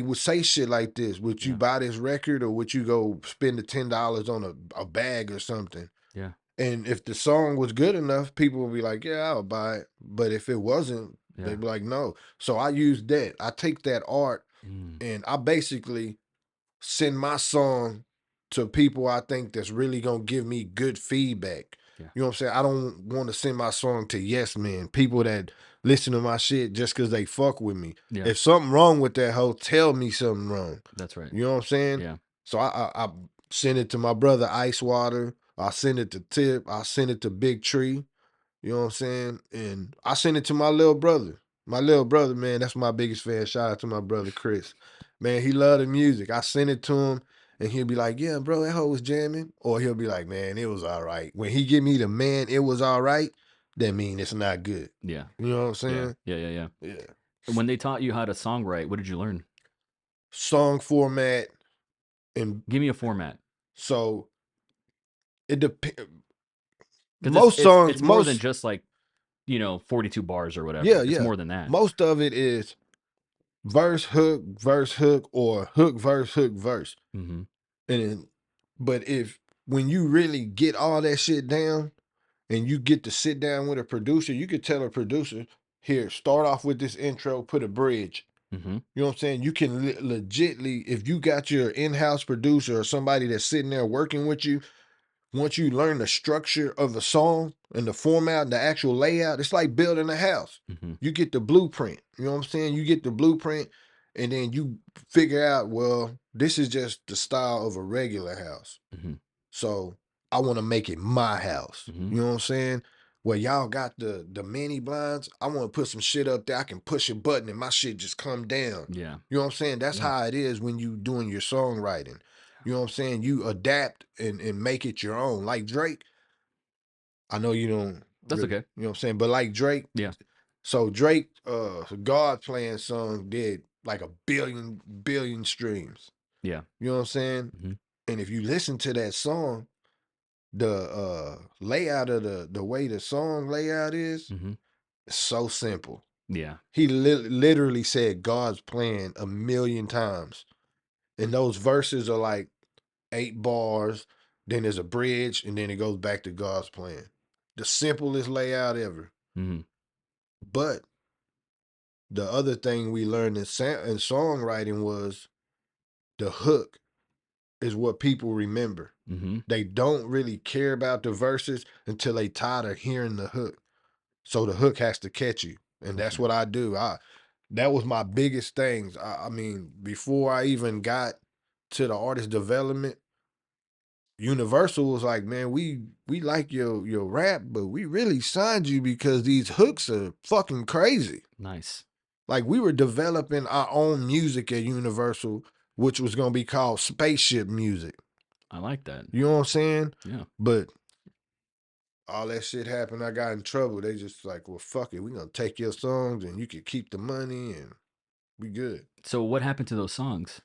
would say shit like this. Would you Yeah. buy this record or would you go spend the $10 on a bag or something? Yeah. And if the song was good enough, people would be like, yeah, I'll buy it. But if it wasn't, Yeah. they'd be like, no. So I use that. I take that art Mm. and I basically send my song to people I think that's really gonna give me good feedback. Yeah. You know what I'm saying? I don't want to send my song to yes men, people that listen to my shit just because they fuck with me. Yeah. If something wrong with that hoe, tell me something wrong. That's right. You know what I'm saying? Yeah. So I send it to my brother Ice Water. I send it to Tip. I send it to Big Tree. You know what I'm saying? And I sent it to my little brother. My little brother, man, that's my biggest fan. Shout out to my brother Chris. Man, he loved the music. I sent it to him and he'll be like, yeah, bro, that hoe was jamming. Or he'll be like, man, it was all right. When he give me the man, it was all right, that mean it's not good. Yeah. You know what I'm Yeah. saying? Yeah. Yeah. Yeah. Yeah. When they taught you how to songwrite, what did you learn? song format, and Give me a format. so it depends. Because Most songs, it's more than most just like, 42 bars or yeah, whatever. It's yeah, more than that. most of it is verse hook, or hook verse. Mm-hmm. And then, but if when you really get all that shit down, and you get to sit down with a producer, you could tell a producer, here, start off with this intro, put a bridge. Mm-hmm. You know what I'm saying? You can legitly, if you got your in-house producer or somebody that's sitting there working with you, once you learn the structure of the song and the format and the actual layout, it's like building a house. Mm-hmm. You get the blueprint. You know what I'm saying? You get the blueprint, and then you figure out, well, this is just the style of a regular house. Mm-hmm. So I want to make it my house. Mm-hmm. You know what I'm saying? Where y'all got the mini blinds, I want to put some shit up there. I can push a button and my shit just come down. Yeah. You know what I'm saying? That's Yeah. how it is when you doing your songwriting. You know what I'm saying? You adapt and make it your own. Like Drake, I know you don't That's really, okay. you know what I'm saying? But like Drake, Yeah. so Drake, God Playing song did like a billion streams. Yeah. You know what I'm saying? Mm-hmm. And if you listen to that song, the layout of the way the song layout is Mm-hmm. so simple. Yeah. He literally said God's plan a million times. And those verses are like 8 bars, then there's a bridge, and then it goes back to God's plan. The simplest layout ever. Mm-hmm. But the other thing we learned in songwriting was the hook is what people remember. Mm-hmm. They don't really care about the verses until they tired of hearing the hook. So the hook has to catch you. And that's Okay. what I do. That was my biggest things. I mean, before I even got to the artist development, Universal was like, man, we like your rap, but we really signed you because these hooks are fucking crazy. Nice. Like we were developing our own music at Universal, which was gonna be called spaceship music. I like that. You know what I'm saying? Yeah. But all that shit happened. I got in trouble. They just like, well, fuck it. We gonna take your songs and you can keep the money and we good. So what happened to those songs?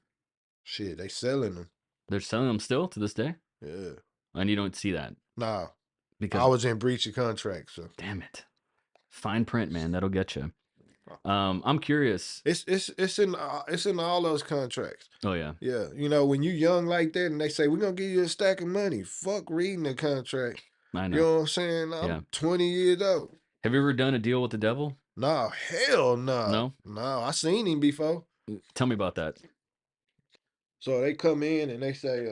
Shit, they selling them. They're selling them still to this day? Yeah. And you don't see that Nah, I because, was in breach of contract, so damn it. Fine print, man. That'll get you. I'm curious. it's in all those contracts. Oh, yeah. Yeah, you know when you young like that and they say we're gonna give you a stack of money, fuck reading the contract. I You know. know what I'm saying? Yeah. I'm 20 years old. Have you ever done a deal with the devil? Nah, hell nah. No? No, I seen him before. Tell me about that. So they come in and they say,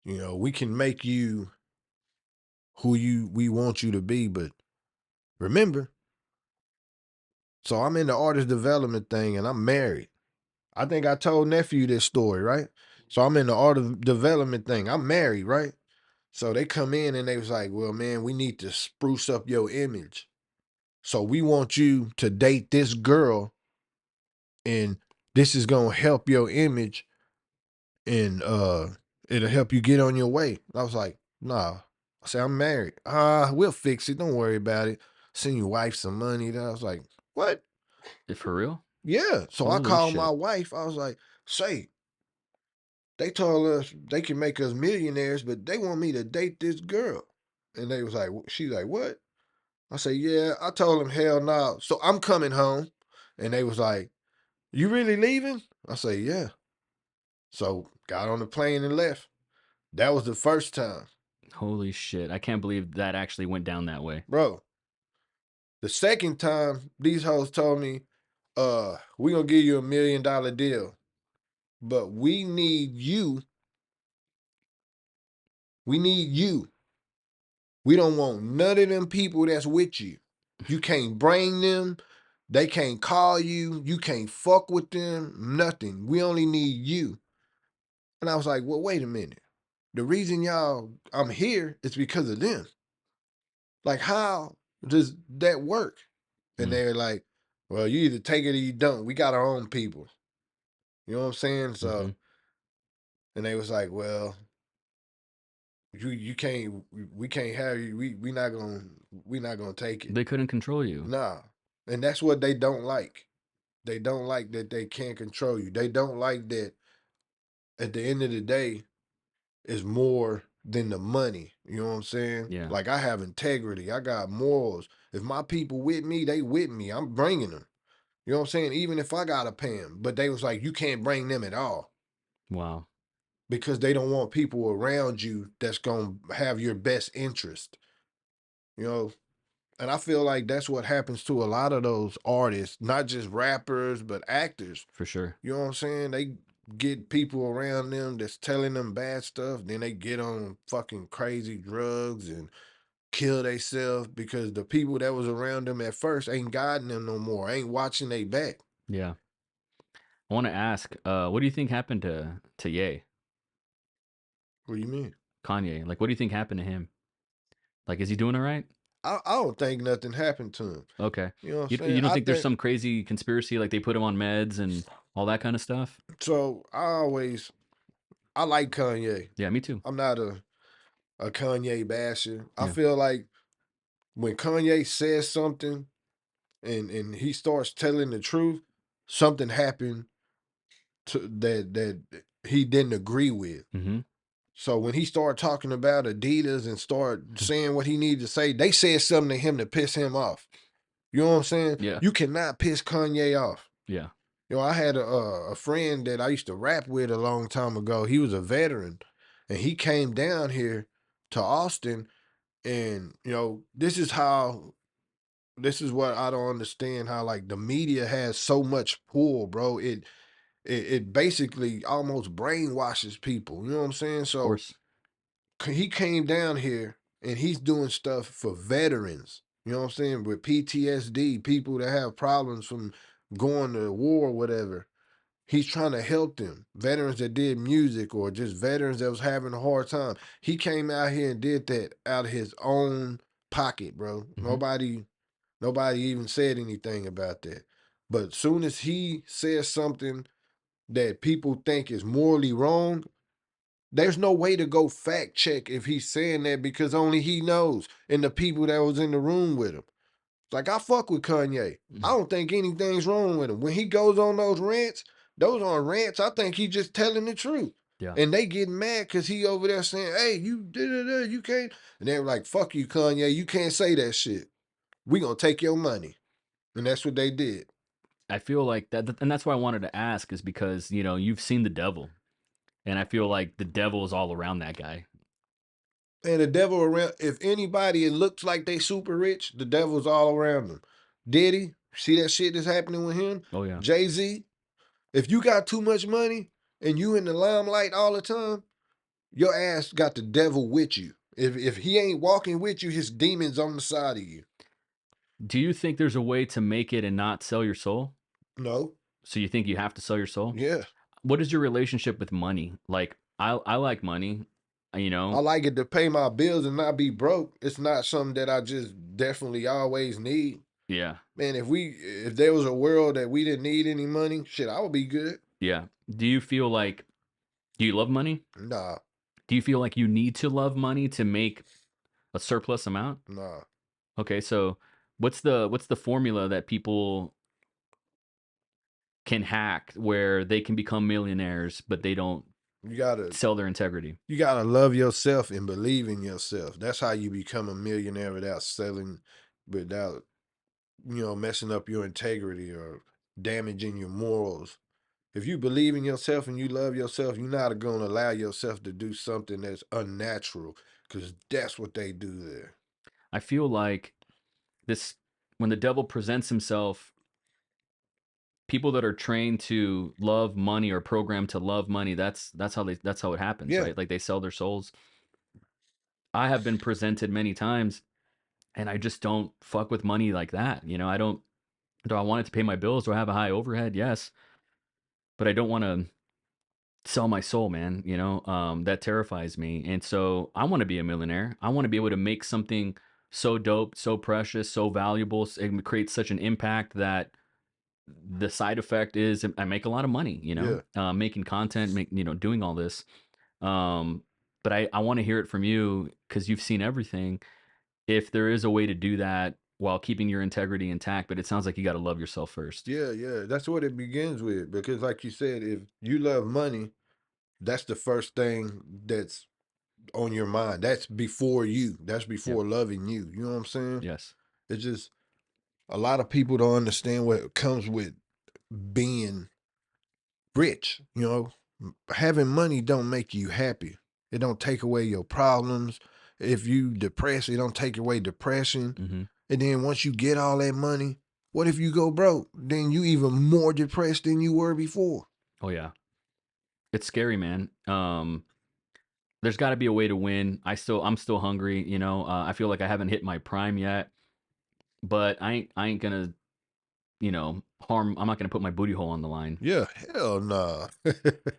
we can make you who we want you to be, but remember, so I'm in the artist development thing and I'm married. I think I told nephew this story, right? So I'm in the art of development thing. I'm married, right? So they come in and they was like, well, man, we need to spruce up your image. So we want you to date this girl and this is gonna help your image and it'll help you get on your way. I was like, nah. I said, I'm married. We'll fix it. Don't worry about it. Send your wife some money. I was like, what? For real? Yeah. So I Holy called my shit. wife. I was like, say, they told us they can make us millionaires, but they want me to date this girl. And they was like, she's like, what? I said, yeah. I told them, hell no. So I'm coming home. And they was like, you really leaving? I say, yeah. So got on the plane and left. That was the first time. Holy shit. I can't believe that actually went down that way. Bro, the second time these hoes told me, we gonna give you $1 million deal, but we need you. We need you. We don't want none of them people that's with you. You can't bring them. They can't call you. You can't fuck with them. Nothing. We only need you. And I was like, well, wait a minute. The reason I'm here is because of them. Like, how does that work? And Mm. they're like, well, you either take it or you don't. We got our own people. You know what I'm saying? Mm-hmm. So, and they was like, well, you can't, we can't have you. We not gonna take it. They couldn't control you. Nah. And that's what they don't like. They don't like that they can't control you. They don't like that at the end of the day is more than the money. You know what I'm saying? Yeah. Like I have integrity. I got morals. If my people with me, they with me. I'm bringing them. You know what I'm saying? Even if I gotta pay them, but they was like, you can't bring them at all Wow. because they don't want people around you that's gonna have your best interest. You know, and I feel like that's what happens to a lot of those artists, not just rappers but actors. For sure. You know what I'm saying? They get people around them that's telling them bad stuff, then they get on fucking crazy drugs and kill themselves because the people that was around them at first ain't guiding them no more, ain't watching they back. Yeah. I want to ask, what do you think happened to Ye, What do you mean? Kanye? Like, what do you think happened to him? Like, is he doing all right? I don't think nothing happened to him. Okay. You know what I'm You saying? don't I think there's think some crazy conspiracy, like they put him on meds and all that kind of stuff? so. I like Kanye. Yeah, me too. I'm not a Kanye basher. I Yeah. feel like when Kanye says something and he starts telling the truth, something happened to that he didn't agree with. Mm-hmm. So when he started talking about Adidas and started saying what he needed to say, they said something to him to piss him off. You know what I'm saying? Yeah. You cannot piss Kanye off. Yeah. You know, I had a friend that I used to rap with a long time ago. He was a veteran, and he came down here to Austin. And this is what I don't understand how like the media has so much pull, bro. It basically almost brainwashes people. You know what I'm saying? Of So course. he came down here and he's doing stuff for veterans. You know what I'm saying? With PTSD, people that have problems from going to war or whatever. He's trying to help them. Veterans that did music or just veterans that was having a hard time. He came out here and did that out of his own pocket, bro. Mm-hmm. Nobody even said anything about that. But soon as he says something that people think is morally wrong, there's no way to go fact check if he's saying that because only he knows and the people that was in the room with him. Like I fuck with Kanye. I don't think anything's wrong with him. When he goes on those on rants, I think he just telling the truth. Yeah. And they getting mad because he over there saying, hey, you did you can't. And they're like, fuck you, Kanye. You can't say that shit. We gonna take your money. And that's what they did. I feel like that, and that's why I wanted to ask, is because you've seen the devil, and I feel like the devil is all around that guy. And the devil around, if anybody it looks like they super rich, the devil's all around them. Diddy, see that shit that's happening with him? Oh yeah. Jay-Z, if you got too much money and you in the limelight all the time, your ass got the devil with you. If he ain't walking with you, his demons on the side of you. Do you think there's a way to make it and not sell your soul? No. So you think you have to sell your soul? Yeah. What is your relationship with money? Like I like money, you I know. like it to pay my bills and not be broke. It's not something that I just definitely always need. Yeah. Man, if there was a world that we didn't need any money, shit, I would be good. Yeah. Do you feel like do you love money? Nah, Do you feel like you need to love money to make a surplus amount? nah. Okay, so what's the formula that people can hack where they can become millionaires but they don't You gotta sell their integrity? you gotta love yourself and believe in yourself. That's how you become a millionaire without selling, without messing up your integrity or damaging your morals. If you believe in yourself and you love yourself, you're not gonna allow yourself to do something that's unnatural, because that's what they do there. I feel like this when the devil presents himself, people that are trained to love money or programmed to love money, that's how it happens, Yeah, right? Like they sell their souls. I have been presented many times and I just don't fuck with money like that. I don't do I want it to pay my bills? Do I have a high overhead? Yes. But I don't want to sell my soul, man. That terrifies me. And so I want to be a millionaire. I want to be able to make something so dope, so precious, so valuable, and create such an impact that the side effect is I make a lot of money, yeah. making content, doing all this. Um, but I want to hear it from you because you've seen everything. If there is a way to do that, while keeping your integrity intact. But it sounds like you got to love yourself first. Yeah, yeah. That's what it begins with. Because like you said, if you love money, that's the first thing that's on your mind. That's before you. That's Yep. before loving you. You know what I'm saying? Yes. It's just a lot of people don't understand what comes with being rich. Having money don't make you happy. It don't take away your problems. If you depressed, it don't take away depression. Hmm. And then once you get all that money, what if you go broke? Then you even more depressed than you were before. Oh yeah, it's scary, man. There's got to be a way to win. I'm still hungry. I feel like I haven't hit my prime yet, but I ain't gonna, harm. I'm not gonna put my booty hole on the line. Yeah, hell nah.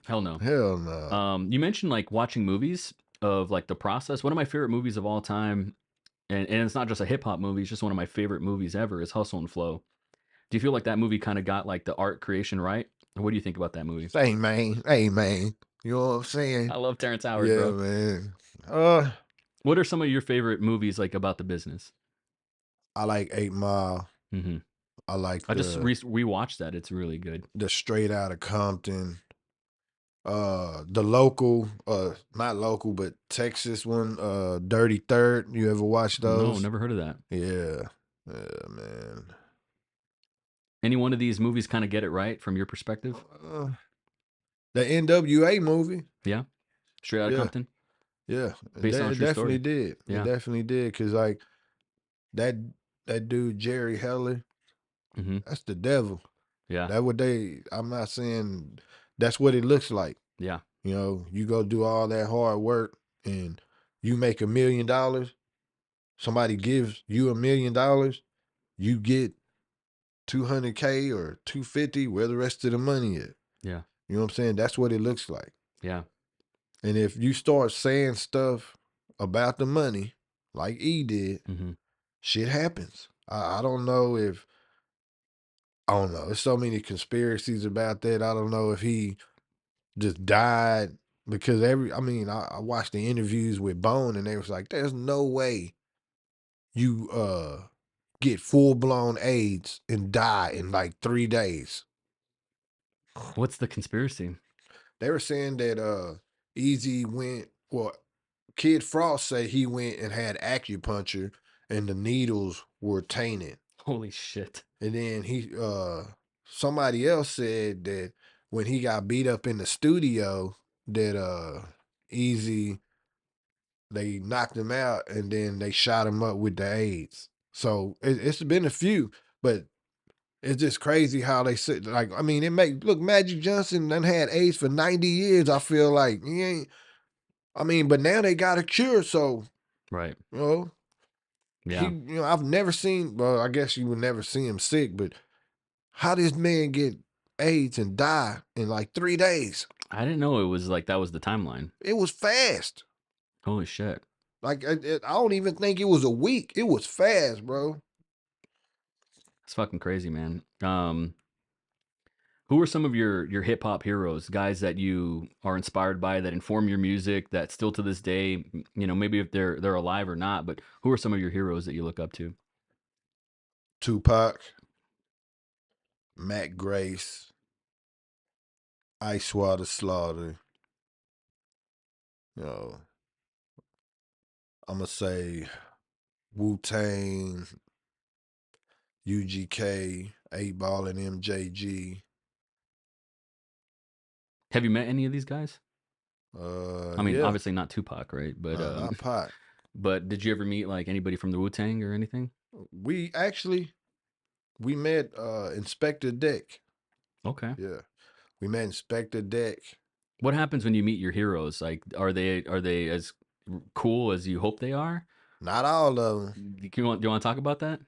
Hell no. Hell nah. You mentioned like watching movies of like the process. One of my favorite movies of all time, and it's not just a hip hop movie. It's just one of my favorite movies ever. Is Hustle and Flow. Do you feel like that movie kind of got like the art creation right? Or what do you think about that movie? Hey man, hey man. You know what I'm I saying? love Terrence Howard, Yeah, bro. man. Uh, What are some of your favorite movies like about the business? I like 8 Mile. Hmm. I like I just the rewatched that. It's really good. Straight Out of Compton. The local, not local, but Texas one, Dirty Third. You ever watch No, those? never heard of that. Yeah. Yeah, man. Any one of these movies kind of get it right from your perspective? Uh, the NWA movie. Yeah, Straight Outta Yeah. Compton, Yeah. based on a It true definitely story. did. It Yeah. definitely did. Cause like that that dude Jerry Heller, Hmm. that's the devil. Yeah. I'm not saying that's what it looks like. Yeah. You go do all that hard work and you make $1 million. Somebody gives you $1 million, you get 200K or 250, where the rest of the money is. Yeah. You know what I'm saying? That's what it looks like. Yeah. And if you start saying stuff about the money, like E did, Hmm. shit happens. I don't know if I don't know. There's so many conspiracies about that. I don't know if he just died because I watched the interviews with Bone and they was like, there's no way you get full blown AIDS and die in like 3 days. What's the conspiracy? They were saying that Easy went well, Kid Frost say he went and had acupuncture and the needles were tainted. Holy shit. And then somebody else said that when he got beat up in the studio that Easy they knocked him out and then they shot him up with the AIDS. So it's been a few, but it's just crazy how they said like Magic Johnson done had AIDS for 90 years. I feel like he ain't but now they got a cure, so Right. you know, Yeah. I've never seen well, I guess you would never see him sick, but how this man get AIDS and die in like 3 days? I didn't know it was like that was the timeline. It was fast. Holy shit. Like I don't even think it was a week. It was fast, bro. It's fucking crazy, man. Who are some of your hip hop heroes, guys that you are inspired by, that inform your music, that still to this day, maybe if they're alive or not, but who are some of your heroes that you look up to? Tupac, Matt Grace, Ice Water Slaughter. You know, I'm gonna say Wu Tang, UGK, 8 Ball, and MJG. Have you met any of these guys? I mean, Yeah, obviously not Tupac, right? But not Pac. but did you ever meet like anybody from the Wu Tang or anything? We actually we met Inspector Deck. Okay. Yeah, we met Inspector Deck. What happens when you meet your heroes? Like, are they as cool as you hope they are? Not all of them. Do you want to talk about that?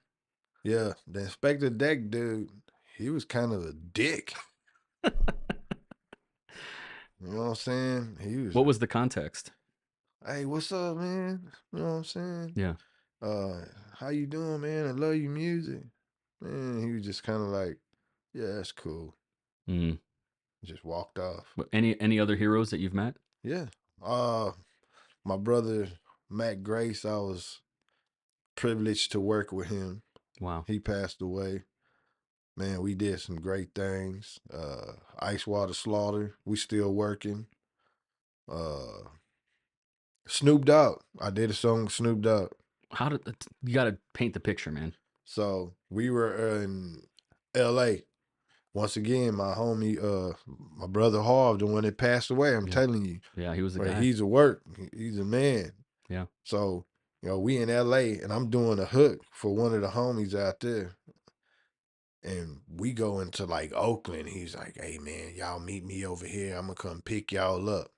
Yeah, the Inspector Deck dude, he was kind of a dick. You know what I'm saying? He was, What was the context? hey, what's up, man? You know what I'm saying? Yeah. Uh, how you doing, man? I love your music. Man, he was just kind of like, yeah, that's cool. Mm. Just walked off. But any other heroes that you've met? Yeah. Uh, my brother Matt Grace, I was privileged to work with him. Wow. He passed away. Man, we did some great things. Ice Water Slaughter, we still working. Uh, Snoop Dogg, I did a song with Snoop Dogg. How did you got to paint the picture, man? So we were in L.A. Once again, my homie, my brother Harv, the one that passed away. I'm Yeah. telling you, Yeah, he was the but guy. he's a work. He's a man. Yeah. So we in L.A. and I'm doing a hook for one of the homies out there. And we go into like Oakland. He's like, "Hey man, y'all meet me over here. I'm gonna come pick y'all up."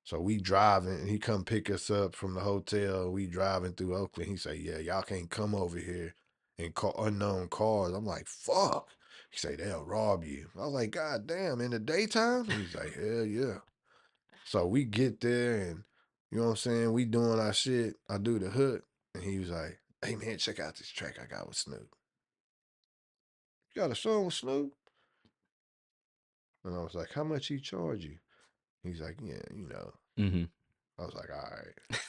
So we driving. He come pick us up from the hotel. We driving through Oakland. He say, "Yeah, y'all can't come over here in unknown cars." I'm like, "Fuck." He say, "They'll rob you." I was like, "God damn, in the daytime?" He's like, "Hell yeah." So we get there and you know what I'm saying? We doing our shit. I do the hook. And he was like, "Hey man, check out this track I got with Snoop." "You got a song with Snoop?" And I was like, "How much he charge you?" He's like, "Yeah, you know." Mm-hmm. I was like, "All right."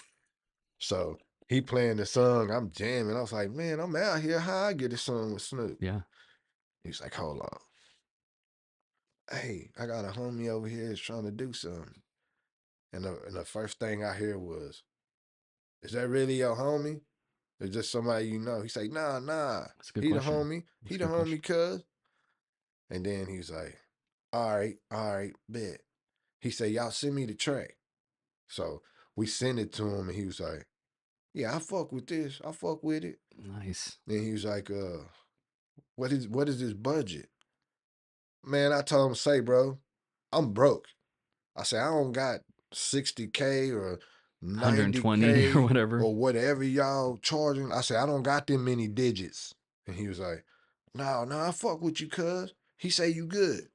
So he playing the song, I'm jamming. I was like, "Man, I'm out here. How I get a song with Snoop?" Yeah. He's like, "Hold on. Hey, I got a homie over here that's trying to do something." And the first thing I hear was, "Is that really your homie? Or just somebody you know?" He's like, "Nah, nah. That's a good He the question. homie. That's He a the good question. homie, cuz." And then he's like, all right, bet." He said, "Y'all send me the track." So we send it to him and he was like, "Yeah, I fuck with this. I fuck with it." Nice. Then he was like, what is this budget?" Man, I told him, "Say, bro, I'm broke." I said, "I don't got 60K or 120 or 90K whatever. or whatever y'all charging." I said, "I don't got them many digits." And he was like, "No, no, I fuck with you, cuz." He say you good.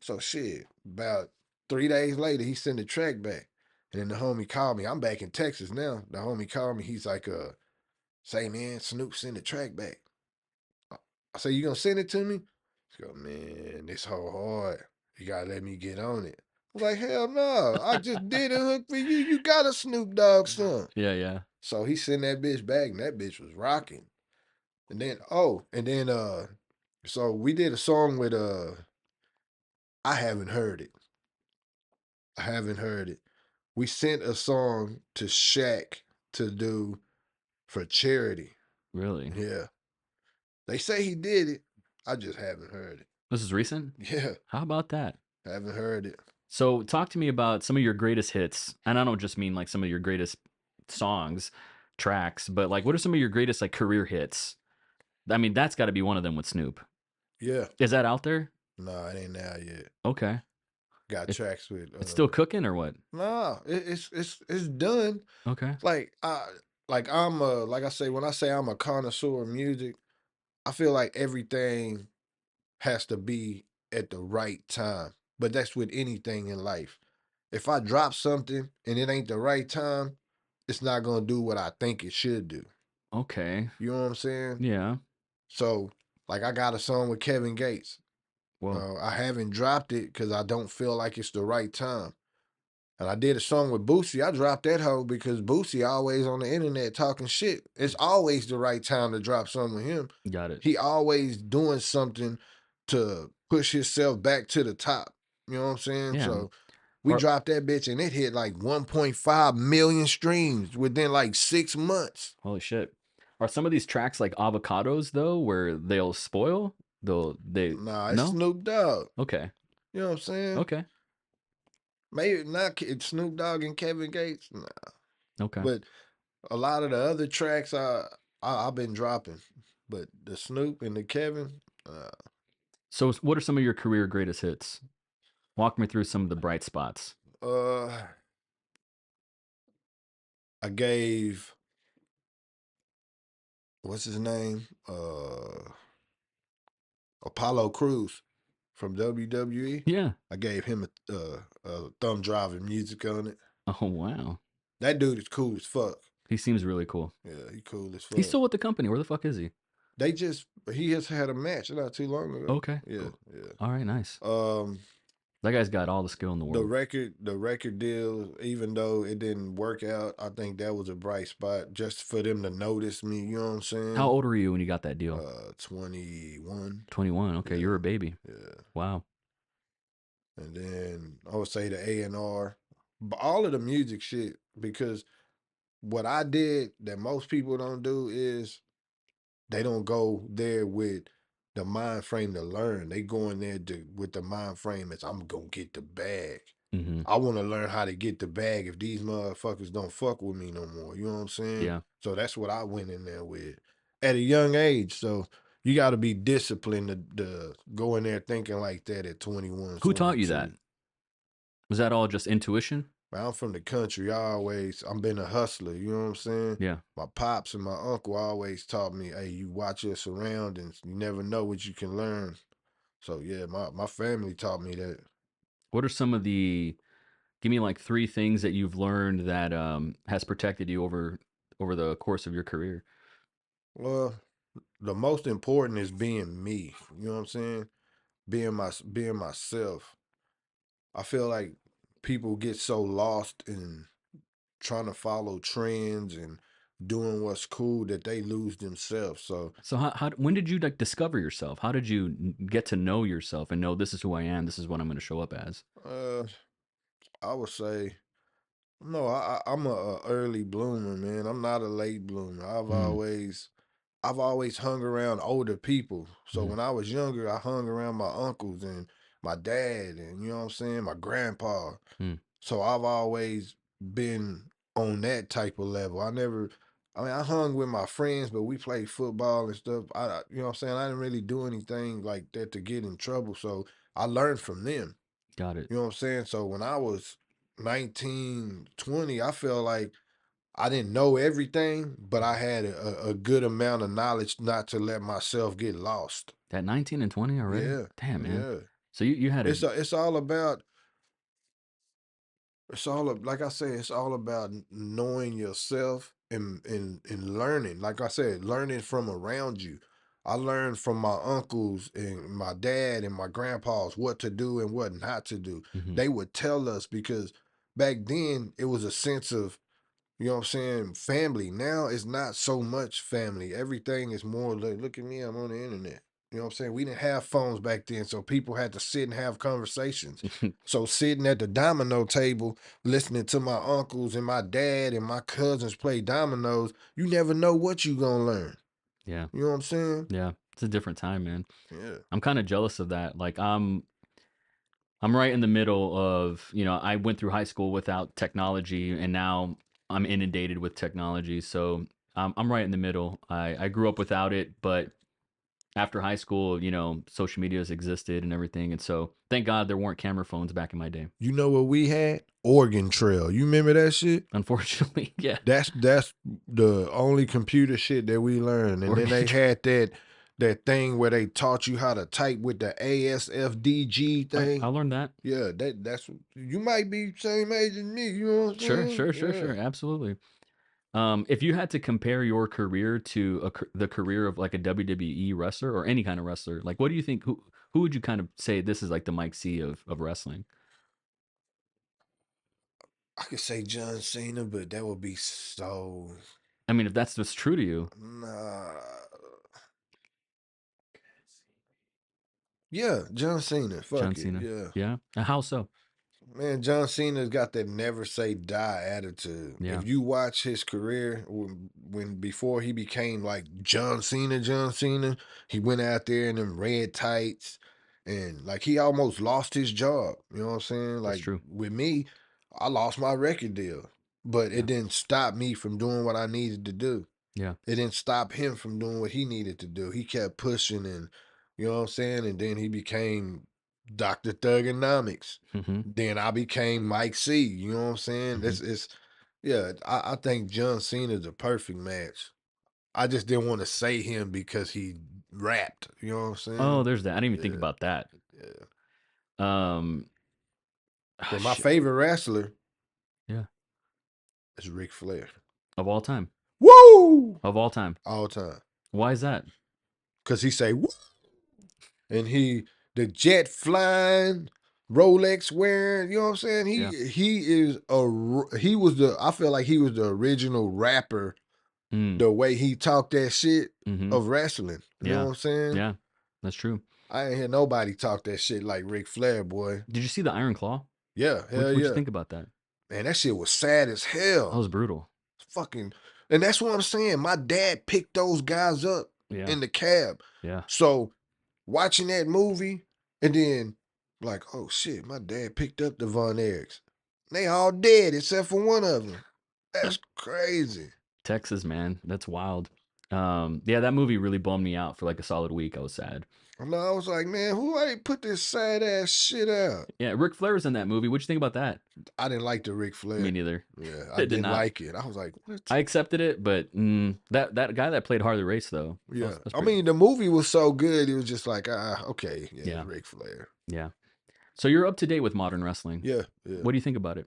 So shit, about 3 days later, he sent the track back. And then the homie called me. I'm back in Texas now. The homie called me. He's like, "Say, man, Snoop sent the track back." I say, "You gonna send it to me?" He go, "Man, this whole hard. You gotta let me get on it." I was like, "Hell no. I just did a hook for you. You got a Snoop Dogg song." Yeah, yeah. So he sent that bitch back, and that bitch was rocking. And then so we did a song with I haven't heard it. I haven't heard it. We sent a song to Shaq to do for charity. Really? Yeah. They say he did it. I just haven't heard it. This is recent? Yeah, How about that? haven't heard it. So talk to me about some of your greatest hits. And I don't just mean like some of your greatest songs, tracks, but like what are some of your greatest like career hits? I mean, that's got to be one of them with Snoop. Yeah. Is that out there? Nah, it ain't out yet. Okay. Got It, tracks with it's still cooking or what? nah, it's done. Okay. Like like I say, when I say I'm a connoisseur of music, I feel like everything has to be at the right time. But that's with anything in life. If I drop something and it ain't the right time, it's not gonna do what I think it should do. Okay. You know what I'm saying? Yeah. So, like, I got a song with Kevin Gates. Whoa. I haven't dropped it because I don't feel like it's the right time. And I did a song with Boosie. I dropped that hoe because Boosie always on the internet talking shit. It's always the right time to drop something with him. Got it. He always doing something to push himself back to the top. You know what I'm saying? Yeah. So we Or dropped that bitch and it hit like 1.5 million streams within like 6 months. holy shit. Are some of these tracks like avocados though, where they'll spoil? They Nah, it's no? Snoop Dogg. Okay. You know what I'm saying? Okay. Maybe not Snoop Dogg and Kevin Gates. Nah. Okay. But a lot of the other tracks I've been dropping. But the Snoop and the Kevin, So what are some of your career greatest hits? Walk me through some of the bright spots. uh I gave what's his name? Apollo Crews from WWE. Yeah. I gave him a thumb drive and music on it. Oh wow. That dude is cool as fuck. He seems really cool. Yeah, he cool as He's fuck. still with the company. Where the fuck is he? He just had a match not too long ago. Okay. Yeah, Cool. yeah. All right. Nice. Um, That guy's got all the skill in the world. The record deal, even though it didn't work out, I think that was a bright spot just for them to notice me. You know what I'm How saying? old were you when you got that deal? 21. 21. Okay, you Yeah, were a baby. yeah. Wow. And then I would say the A&R, but all of the music shit. Because what I did that most people don't do is they don't go there with the mind frame to learn. They go in there with the mind frame as I'm gonna get the bag. Hmm. I want to learn how to get the bag if these motherfuckers don't fuck with me no more. You know what I'm saying? Yeah. So that's what I went in there with at a young age. So you got to be disciplined to go in there thinking like that at 21, Who taught you that? 22. Was that all just intuition? Man, I'm from the country. I've been a hustler. You know what I'm saying? Yeah. My pops and my uncle always taught me, hey, you watch your surroundings. You never know what you can learn. So yeah, my family taught me that. What are some of the give me like three things that you've learned that has protected you over the course of your career? Well, the most important is being me. You know what I'm saying? Being myself. I feel like people get so lost in trying to follow trends and doing what's cool that they lose themselves. So So how when did you like discover yourself? How did you get to know yourself and know this is who I am, this is what I'm going to show up as? uh I would say no, I'm a early bloomer, man. I'm not a late bloomer. Mm, I've always hung around older people. So mm, when I was younger, I hung around my uncles and my dad and you know what I'm saying, my grandpa. mm. So I've always been on that type of level. I mean, I hung with my friends, but we played football and stuff. You know what I'm saying? I didn't really do anything like that to get in trouble. So I learned from them. Got it. You know what I'm saying? So when I was 19, 20, I felt like I didn't know everything, but I had a good amount of knowledge not to let myself get lost. At 19 and 20 already? Yeah. Damn, man. Yeah. So you had a It's all about like I said, it's all about knowing yourself and learning. Like I said, learning from around you. I learned from my uncles and my dad and my grandpas what to do and what not to do. mhm, They would tell us because back then it was a sense of, you know what I'm saying, family. Now it's not so much family. Everything is more like, look at me, I'm on the internet. You know what I'm saying? We didn't have phones back then, so people had to sit and have conversations. So sitting at the domino table, listening to my uncles and my dad and my cousins play dominoes, you never know what you gonna learn. yeah. You know what I'm saying? Yeah. It's a different time, man. Yeah. I'm kind of jealous of that. Like I'm right in the middle of, I went through high school without technology and now I'm inundated with technology. So I'm right in the middle. I grew up without it, but after high school, social medias existed and everything. And so thank God there weren't camera phones back in my day. You know what we had? Oregon Trail. You remember that shit? Unfortunately, yeah. That's the only computer shit that we learned. And then Oregon they had that thing where they taught you how to type with the ASFDG I thing. learned that. Yeah, that's you might be same age as me, you know what I'm Sure, saying? sure, sure, Yeah. sure. Absolutely. If you had to compare your career to the career of like a WWE wrestler or any kind of wrestler, like what do you think? Who would you kind of say this is like the Mike C of wrestling? I could say John Cena, but that would be so I mean, if that's what's true to you, nah. Yeah, John Cena. John Fuck it. Cena. Yeah. Yeah. How so? Man, John Cena's got that never say die attitude. Yeah. If you watch his career when before he became like John Cena, he went out there in them red tights and like he almost lost his job. You know what I'm saying? That's Like true. with me, I lost my record deal, but it Yeah. didn't stop me from doing what I needed to do. Yeah. It didn't stop him from doing what he needed to do. He kept pushing and you know what I'm saying? And then he became Dr. Thugonomics. Mm-hmm. Then I became Mike C. You know what I'm saying? Mm-hmm. It's yeah, I think John Cena is a perfect match. I just didn't want to say him because he rapped. You know what I'm Oh, saying? there's that. I didn't even think Yeah, about that. yeah. Um, But my shit. favorite wrestler Yeah. is Ric Flair. Of all time. Woo! Of all time. All time. Why is that? Cause he say woo and he the jet flying. Rolex wearing. You know what I'm saying? Yeah. He was the. I feel like he was the original rapper. Mm. The way he talked that shit Mm-hmm. of wrestling. You know Yeah. what I'm saying? Yeah. That's true. I ain't hear nobody talk that shit like Ric Flair, boy. Did you see the Iron Claw? Yeah, hell What'd you yeah. think about that? Man, that shit was sad as That hell. was brutal. Fucking, and that's what I'm saying. My dad picked those guys up Yeah. in the cab. Yeah. So watching that movie and then like, oh shit, my dad picked up the Von Erichs. They all dead except for one of them. That's crazy. Texas, man. That's wild. Yeah, that movie really bummed me out for like a solid week. I was sad. I was like, man, who ain't put this sad ass shit out? Yeah, Ric Flair was in that movie. What'd you think about that? I didn't like the Ric Me Flair. neither. Yeah, I It did didn't not. like it. I was like, what? I accepted it, but that guy that played Harley Race though, Yeah. that's I pretty mean, good. the movie was so good, it was just like, okay, yeah, Yeah, it's Ric Flair. yeah. So you're up to date with modern wrestling. Yeah, yeah. What do you think about it?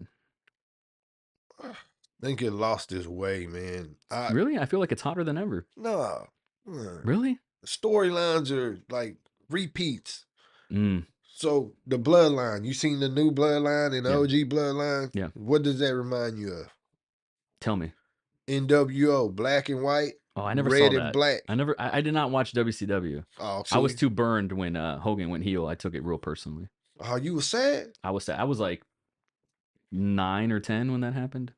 I think it lost its way, man. Really, I feel like it's hotter than ever. No. Really? Storylines are like repeats. Mm, So the bloodline, you seen the new bloodline and the yeah, OG bloodline? yeah. What does that remind you of? Tell me. NWO, black and white, Oh, I never red saw and that. black. I did not watch WCW. Oh, I was see? too burned when Hogan went heel. I took it real personally. Oh, you were sad? I was like 9 or 10 when that happened.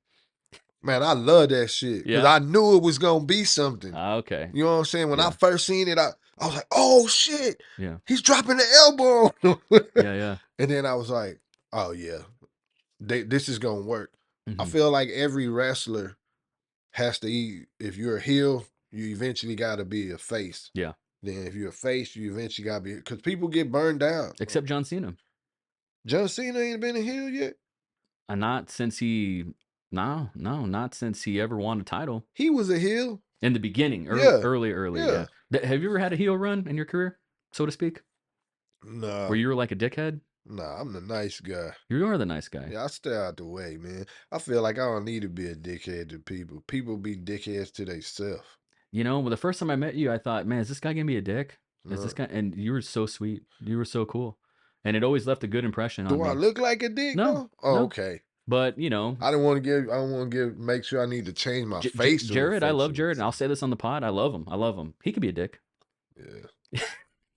Man, I love that shit because Yeah. I knew it was gonna be something. Okay. You know what I'm saying? When I Yeah. first seen it, I was like, oh shit, Yeah. he's dropping the elbow. Yeah. Yeah. And then I was like, oh yeah, this is gonna work. I Hmm. feel like every wrestler has to eat. If you're a heel, you eventually got to be a face. Yeah. Then if you're a face, you eventually got to be because people get burned down. Except John Cena. John Cena ain't been a heel yet. Not since he. No, no, not since he ever won a title. He was a heel. In the beginning, Yeah, early, yeah. yeah. Have you ever had a heel run in your career, so to speak, Nah, where you were like a dickhead? nah. I'm the nice guy. You are the nice guy. Yeah, I stay out the way, man. I feel like I don't need to be a dickhead to people. People be dickheads to themselves. You know, well, the first time I met you, I thought, man, is this guy gonna be a dick? Is Uh, this guy? And you were so sweet. You were so cool, and it always left a good impression on do I me. look like a dick No, though? Oh, no, okay. but you know, I don't want to give. I don't want to give. Make sure I need to change my face or Jared, I love function. Jared, and I'll say this on the pod. I love him. I love him. He could be a dick. Yeah.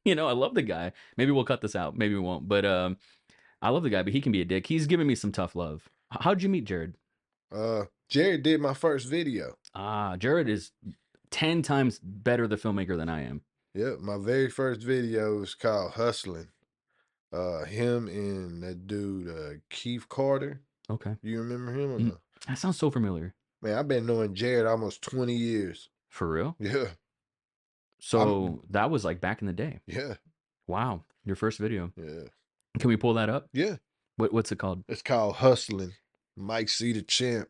You know, I love the guy. Maybe we'll cut this out. Maybe we won't. But I love the guy, but he can be a dick. He's giving me some tough love. How'd you meet Jared? Jared did my first video. Ah, Jared is 10 times better the filmmaker than I am. Yep, my very first video was called Hustling. Him and that dude, Keith Carter. Okay. You remember him or Mm, no? that sounds so familiar. Man, I've been knowing Jared almost 20 years. For real? Yeah. I'm So that was like back in the day. yeah, Wow. Your first video. yeah. Can we pull that up? Yeah. What's it called? It's called Hustling. Mike C the Champ.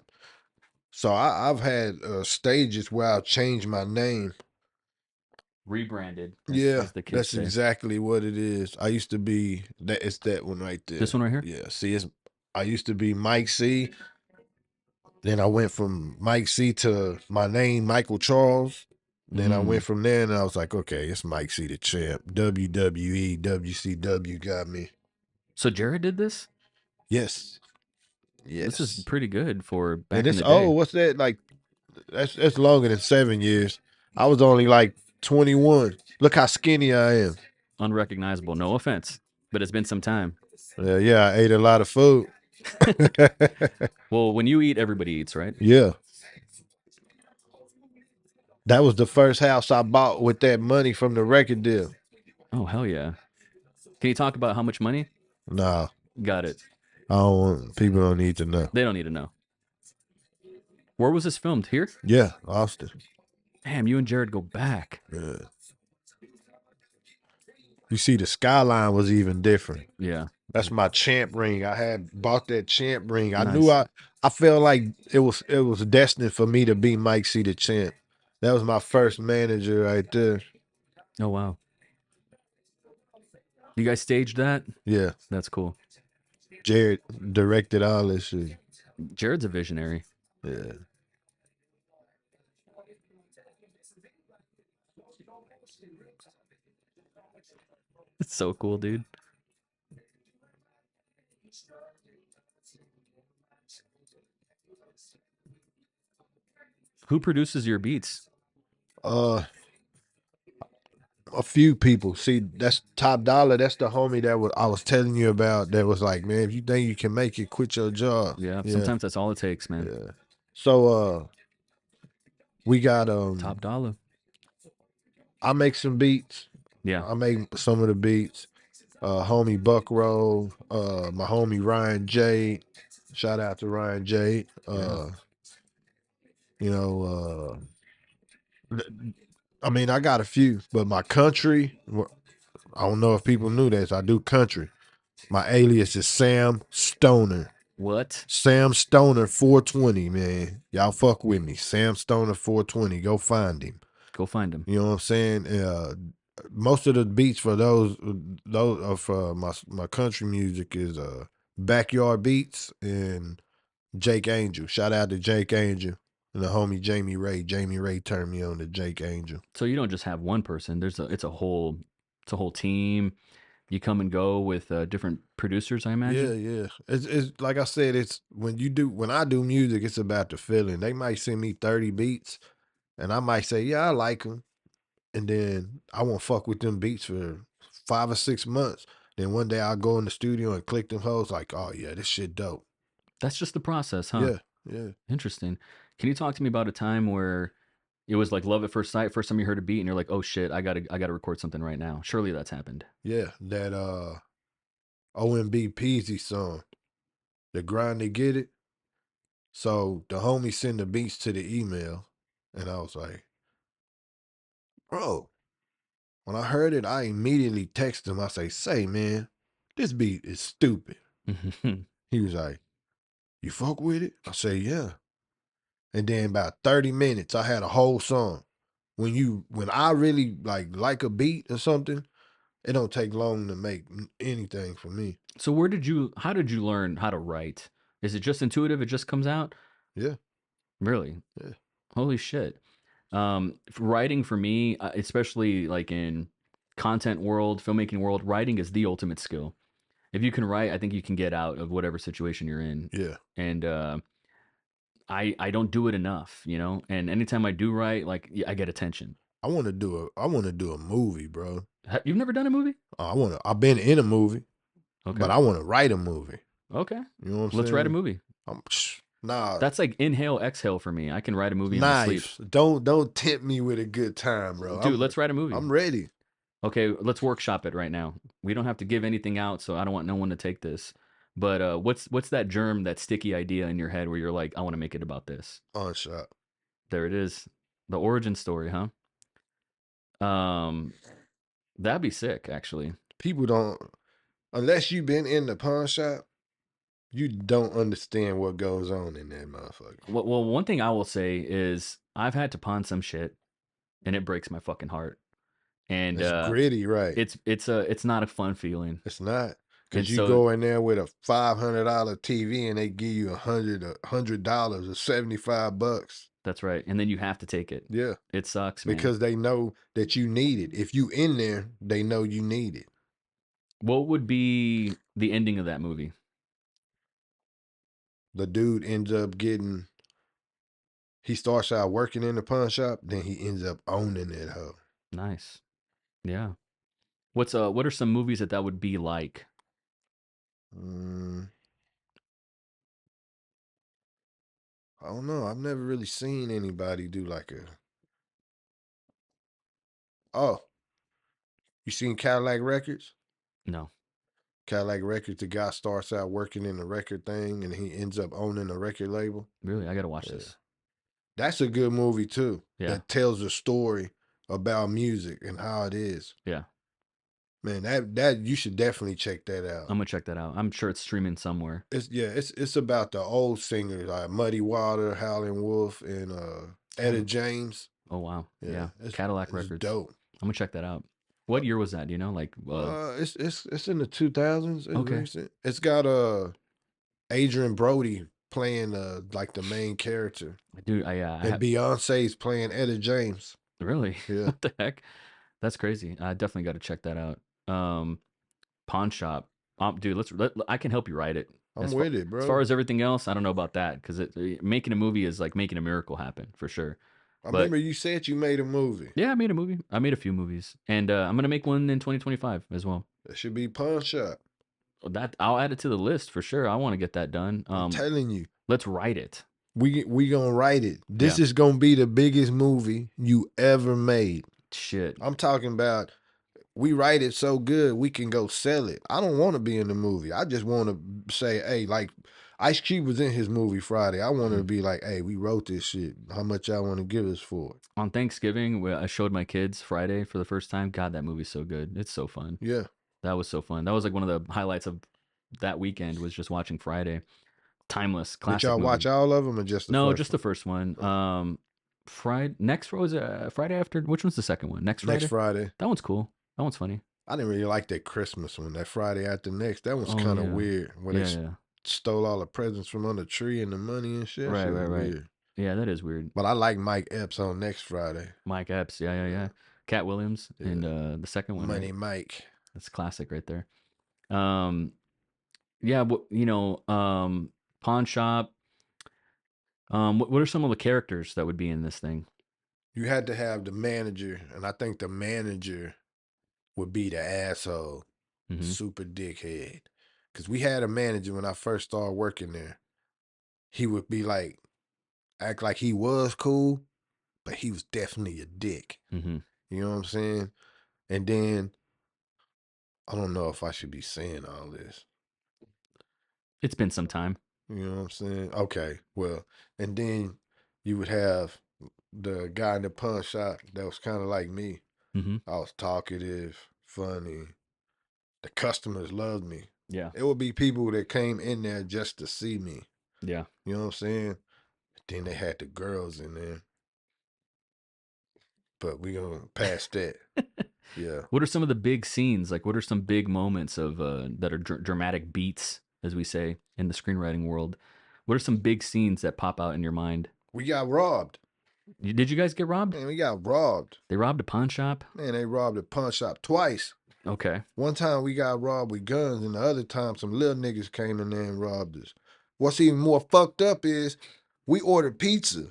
So I've had stages where I've changed my name. Rebranded, Yeah, as the kids that's say. exactly what it is. I used to be that it's that one right there. This one right here? Yeah. See, it's I used to be Mike C. Then I went from Mike C to my name, Michael Charles. Then I went Mm. from there and I was like, okay, it's Mike C the Champ. WWE, WCW got me. So Jared did this? Yes. This is Yes. pretty good for And back in it's the day. what's that? Like that's longer than 7 years. I was only like 21. Look how skinny I am. Unrecognizable. No offense, but it's been some time. Yeah, I ate a lot of food. Well, when you eat, everybody eats, right? Yeah. That was the first house I bought with that money from the record deal. Oh, hell yeah. Can you talk about how much money? Nah, Got it. I don't want people don't need to know. They don't need to know. Where was this filmed? Here? Yeah, Austin. Damn, you and Jared go back. Yeah. You see, the skyline was even different. Yeah. That's my champ ring. I had bought that champ ring. I knew Nice. I felt like it was destined for me to be Mike C the champ. That was my first manager right there. Oh, wow. You guys staged that? Yeah. That's cool. Jared directed all this shit. Jared's a visionary. Yeah. It's so cool, dude. Who produces your beats? Uh, a few people. See, that's Top Dollar. That's the homie that I was telling you about. That was like, man, if you think you can make it, quit your job. Yeah, Yeah, sometimes that's all it takes, man. yeah. So we got Top dollar. I make some beats. Yeah, I make some of the beats. Homie Buckrow, my homie Ryan J. Shout out to Ryan J. yeah. You know, I mean, I got a few, but my country, I don't know if people knew this. I do country. My alias is Sam Stoner. What? Sam Stoner 420, man. Y'all fuck with me. Sam Stoner 420. Go find him. Go find him. You know what I'm saying? Most of the beats for those of my country music is Backyard Beats and Jake Angel. Shout out to Jake Angel and the homie Jamie Ray. Jamie Ray turned me on to Jake Angel. So you don't just have one person. It's a whole team. You come and go with different producers, I Yeah, imagine. yeah. It's like I said, it's when I do music, it's about the feeling. They might send me 30 beats and I might say, yeah, I like them. And then I won't fuck with them beats for 5 or 6 months. Then one day I'll go in the studio and click them hoes like, oh yeah, this shit dope. That's just the process, huh? Yeah, yeah, Interesting. Can you talk to me about a time where it was like love at first sight, first time you heard a beat and you're like, "Oh shit, I got to record something right now." Surely that's happened. yeah. That OMB Peasy song, The Grind to Get It. So the homie sent the beats to the email, and I was like, bro, when I heard it, I immediately texted him. I say, man, this beat is stupid. He was like, you fuck with it? I say, yeah. And then about 30 minutes, I had a whole song. When I really like a beat or something, it don't take long to make anything for me. So how did you learn how to write? Is it just intuitive? It just comes out? Yeah, Really? yeah, Holy shit. Writing for me, especially like in content world, filmmaking world, writing is the ultimate skill. If you can write, I think you can get out of whatever situation you're in. yeah. And I don't do it enough, you know. And anytime I do write, like I get attention. I wanna do a movie, bro. You've never done a movie? I've been in a movie, but Okay, I wanna write a movie. okay. You know what I'm Let's write a saying? movie. I'm nah, That's like inhale, exhale for me. I can write a movie in my sleep. nice. Don't tempt me with a good time, bro. Dude, let's write a movie. I'm ready. Okay, let's workshop it right now. We don't have to give anything out, so I don't want no one to take this. But what's that germ, that sticky idea in your head where you're like, I want to make it about this? On shot. There it is, the origin story, huh? Um, that'd be sick, actually. People don't unless you've been in the pawn shop, you don't understand what goes on in that motherfucker. Well, one thing I will say is I've had to pawn some shit, and it breaks my fucking heart. And It's gritty, right? it's not a fun feeling. It's not. And Cause you so go in there with a $500 TV and they give you $100 or $75. that's right. And then you have to take it. Yeah. It sucks, man. Because they know that you need it. If you in there, they know you need it. What would be the ending of that movie? The dude ends up he starts out working in the pawn shop, then he ends up owning it hoe. Nice. Yeah. What are some movies that would be like? Mm, I don't know. I've never really seen anybody do like a oh, you seen Cadillac Records? No. Cadillac Records, the guy starts out working in the record thing and he ends up owning a record label. Really? I got to watch Yeah. this. That's a good movie too. Yeah. That tells a story about music and how it is. Yeah. Man, that you should definitely check that out. I'm going to check that out. I'm sure it's streaming somewhere. It's about the old singers like Muddy Water, Howlin' Wolf, and Etta Cadillac. James. Oh wow. Yeah, Yeah. Cadillac it's Records. dope. I'm going to check that out. Uh, What year was that? Do you know? Like it's in the 2000s. It's okay. recent. It's got Adrian Brody playing like the main character, Dude, I and have Beyonce's playing Etta James. really. Yeah, What the heck? That's crazy. I definitely got to check that out. Pawn Shop. Dude, I can help you write it. I'm with it, As far bro. as everything else, I don't know about that because making a movie is like making a miracle happen for sure. I But remember you said you made a movie. yeah, I made a movie. I made a few movies, and I'm gonna make one in 2025 as well. That should be Pawn Shop. That I'll add it to the list for sure. I want to get that done. I'm telling you. Let's write it. We gonna write it. This Yeah. is gonna be the biggest movie you ever made. Shit. I'm talking about we write it so good we can go sell it. I don't want to be in the movie. I just want to say, hey, like Ice Cube was in his movie Friday. I want to Mhm. be like, hey, we wrote this shit. How much y'all want to give us for it? On Thanksgiving, where I showed my kids Friday for the first time. God, that movie's so good. It's so fun. Yeah. That was so fun. That was like one of the highlights of that weekend was just watching Friday. Timeless, Did classic y'all watch movie. all of them or just the No, first just the one? first one. Oh, Friday after. Which one's the second one? Next next Friday. Friday. That one's cool. That one's funny. I didn't really like that Christmas one. That Friday after next. That was Oh kind of yeah, weird. Where they yeah, yeah. stole all the presents from under the tree and the money and shit. That Right, shit right, was right. weird. Yeah, that is weird. But I like Mike Epps on next Friday. Mike Epps. Yeah, yeah, Yeah. yeah. Cat Williams Yeah. and the second one, Money right? Mike. That's classic right there. Um, yeah, pawn shop. What are some of the characters that would be in this thing? You had to have the manager, and I think the manager would be the asshole, Mm-hmm. super dickhead. Cause we had a manager when I first started working there. He would be like, act like he was cool, but he was definitely a dick. Mm-hmm. You know what I'm saying? And then I don't know if I should be saying all this. It's been some time. You know what I'm saying? Okay, well, and then you would have the guy in the pawn shop that was kind of like me. Mm-hmm. I was talkative, funny. The customers loved me. Yeah, It would be people that came in there just to see me. yeah. You know what I'm saying? Then they had the girls in there, but we gonna pass that. Yeah. What are some of the big scenes? Like, what are some big moments of that are dramatic beats, as we say in the screenwriting world? What are some big scenes that pop out in your mind? We got robbed. Did you guys get robbed? Man, we got robbed. They robbed a pawn shop. Man, they robbed the pawn shop twice. Okay. One time we got robbed with guns, and the other time some little niggas came in there and robbed us. What's even more fucked up is we ordered pizza,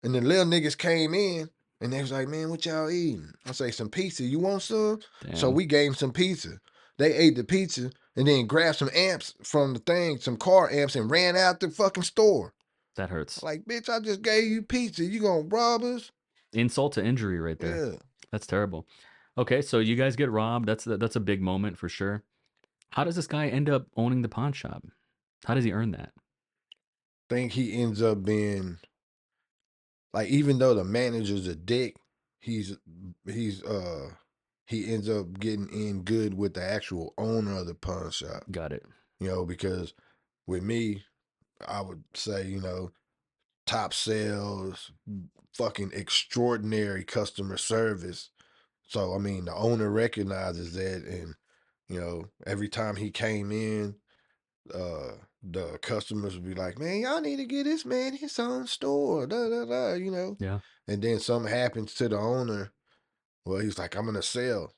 and the little niggas came in, and they was like, man, what y'all eating? I say, some pizza. You want some? So Damn, we gave them some pizza. They ate the pizza and then grabbed some amps from the thing, some car amps, and ran out the fucking store. that hurts. Like, bitch, I just gave you pizza. You gonna rob us? Insult to injury, right there. Yeah. That's terrible. Okay, so you guys get robbed. That's a big moment for sure. How does this guy end up owning the pawn shop? How does he earn that? Think he ends up being like, even though the manager's a dick, he's he's he ends up getting in good with the actual owner of the pawn shop. Got it. You know, because with me, I would say, top sales, fucking extraordinary customer service. So I mean, the owner recognizes that, and every time he came in, the customers would be like, "Man, y'all need to get this man his own store." Da da da. Yeah. And then something happens to the owner. Well, he's like, "I'm gonna sell."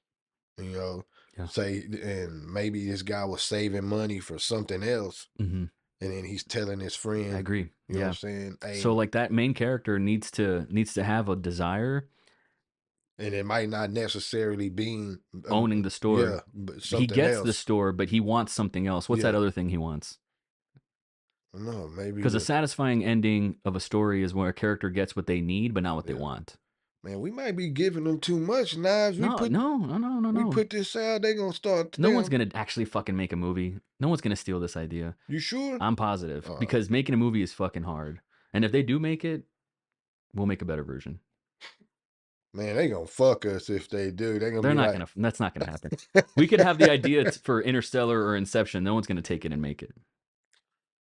You know, Yeah. say, and maybe this guy was saving money for something else, Mm-hmm. and then he's telling his I friend, agree. you know what I'm Yeah. saying? So Hey, like that main character needs to have a desire and it might not necessarily be, owning the yeah, store. but He something gets the else. store, but he wants something else. What's that Yeah, other thing he wants? no, maybe Because a the satisfying ending of a story is where a character gets what they need, but not what they yeah, want. man, we might be giving them too much knives. We No, put no, no, no, no, we no. put this out, they gonna start No one's them. gonna actually fucking make a movie. No one's gonna steal this idea. You sure? I'm positive Uh, because making a movie is fucking hard. And if they do make it, we'll make a better version. man, they gonna fuck us if they do. They gonna They're be not like, gonna. That's not gonna happen. We could have the idea for Interstellar or Inception. No one's gonna take it and make it.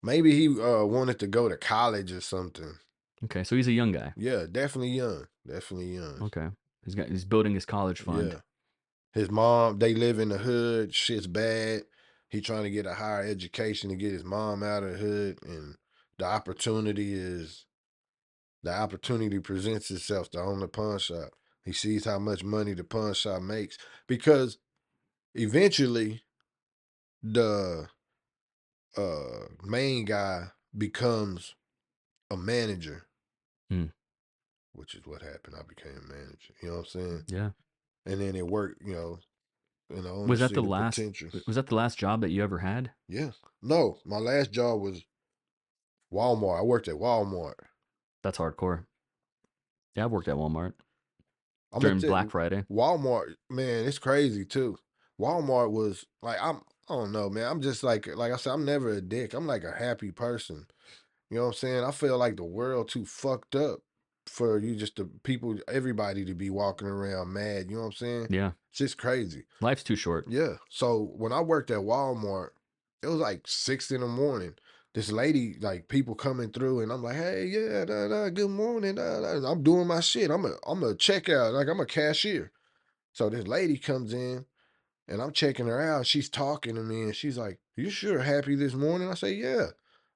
maybe he wanted to go to college or something. Okay, so he's a young guy. Yeah, definitely young. Definitely young. Okay, he's building his college fund. Yeah. His mom, they live in the hood. Shit's bad. He trying to get a higher education to get his mom out of the hood, and the opportunity is the opportunity presents itself to own the pawn shop. He sees how much money the pawn shop makes because eventually the main guy becomes a manager, Mm. which is what happened. I became a manager. You know what I'm saying? Yeah. And then it worked. And I only Was that see the the last potential. was that the last job that you ever had? Yeah. No, my last job was Walmart. I worked at Walmart. That's hardcore. Yeah, I've worked at Walmart I'm gonna during tell Black you, Friday. Walmart, man, it's crazy too. Walmart was like, I don't know, man. I'm just like I said, I'm never a dick. I'm like a happy person. You know what I'm saying? I feel like the world too fucked up for you just to people, everybody to be walking around mad. You know what I'm saying? Yeah. It's just crazy. Life's too short. Yeah. So when I worked at Walmart, it was like 6 in the morning. This lady, like people coming through, and I'm like, hey, yeah, good morning. I'm doing my shit. I'm a checkout, like I'm a cashier. So this lady comes in and I'm checking her out. She's talking to me and she's like, you sure happy this morning? I say, yeah,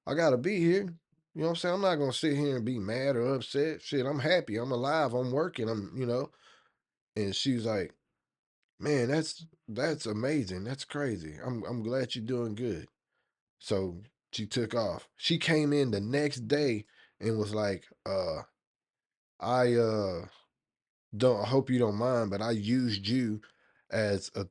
I gotta be here. You know what I'm saying? I'm not gonna sit here and be mad or upset. Shit, I'm happy. I'm alive. I'm working. And she's like, man, that's amazing. That's crazy. I'm glad you're doing good. So she took off. She came in the next day and was like, I don't I hope you don't mind, but I used you as a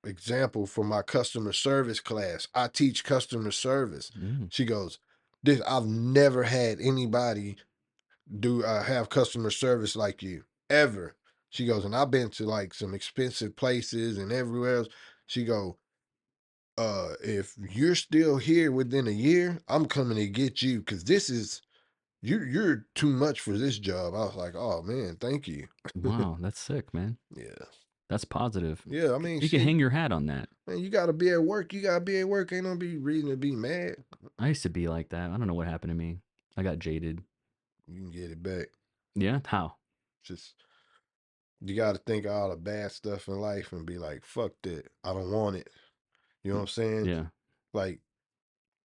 example for my customer service class. I teach customer service. Mm. She goes, this I've never had anybody do have customer service like you ever. She goes, and I've been to like some expensive places and everywhere else. She go, if you're still here within a year, I'm coming to get you because this is you're too much for this job. I was like, oh man, thank you. Wow, that's sick, man. Yeah. That's positive. Yeah, I mean, You can shit, hang your hat on that. man, you gotta be at work. You gotta be at work. Ain't no be reason to be mad. I used to be like that. I don't know what happened to me. I got jaded. You can get it back. Yeah? How? Just you gotta think of all the bad stuff in life and be like, fuck that. I don't want it. You know what I'm saying? Yeah. Like,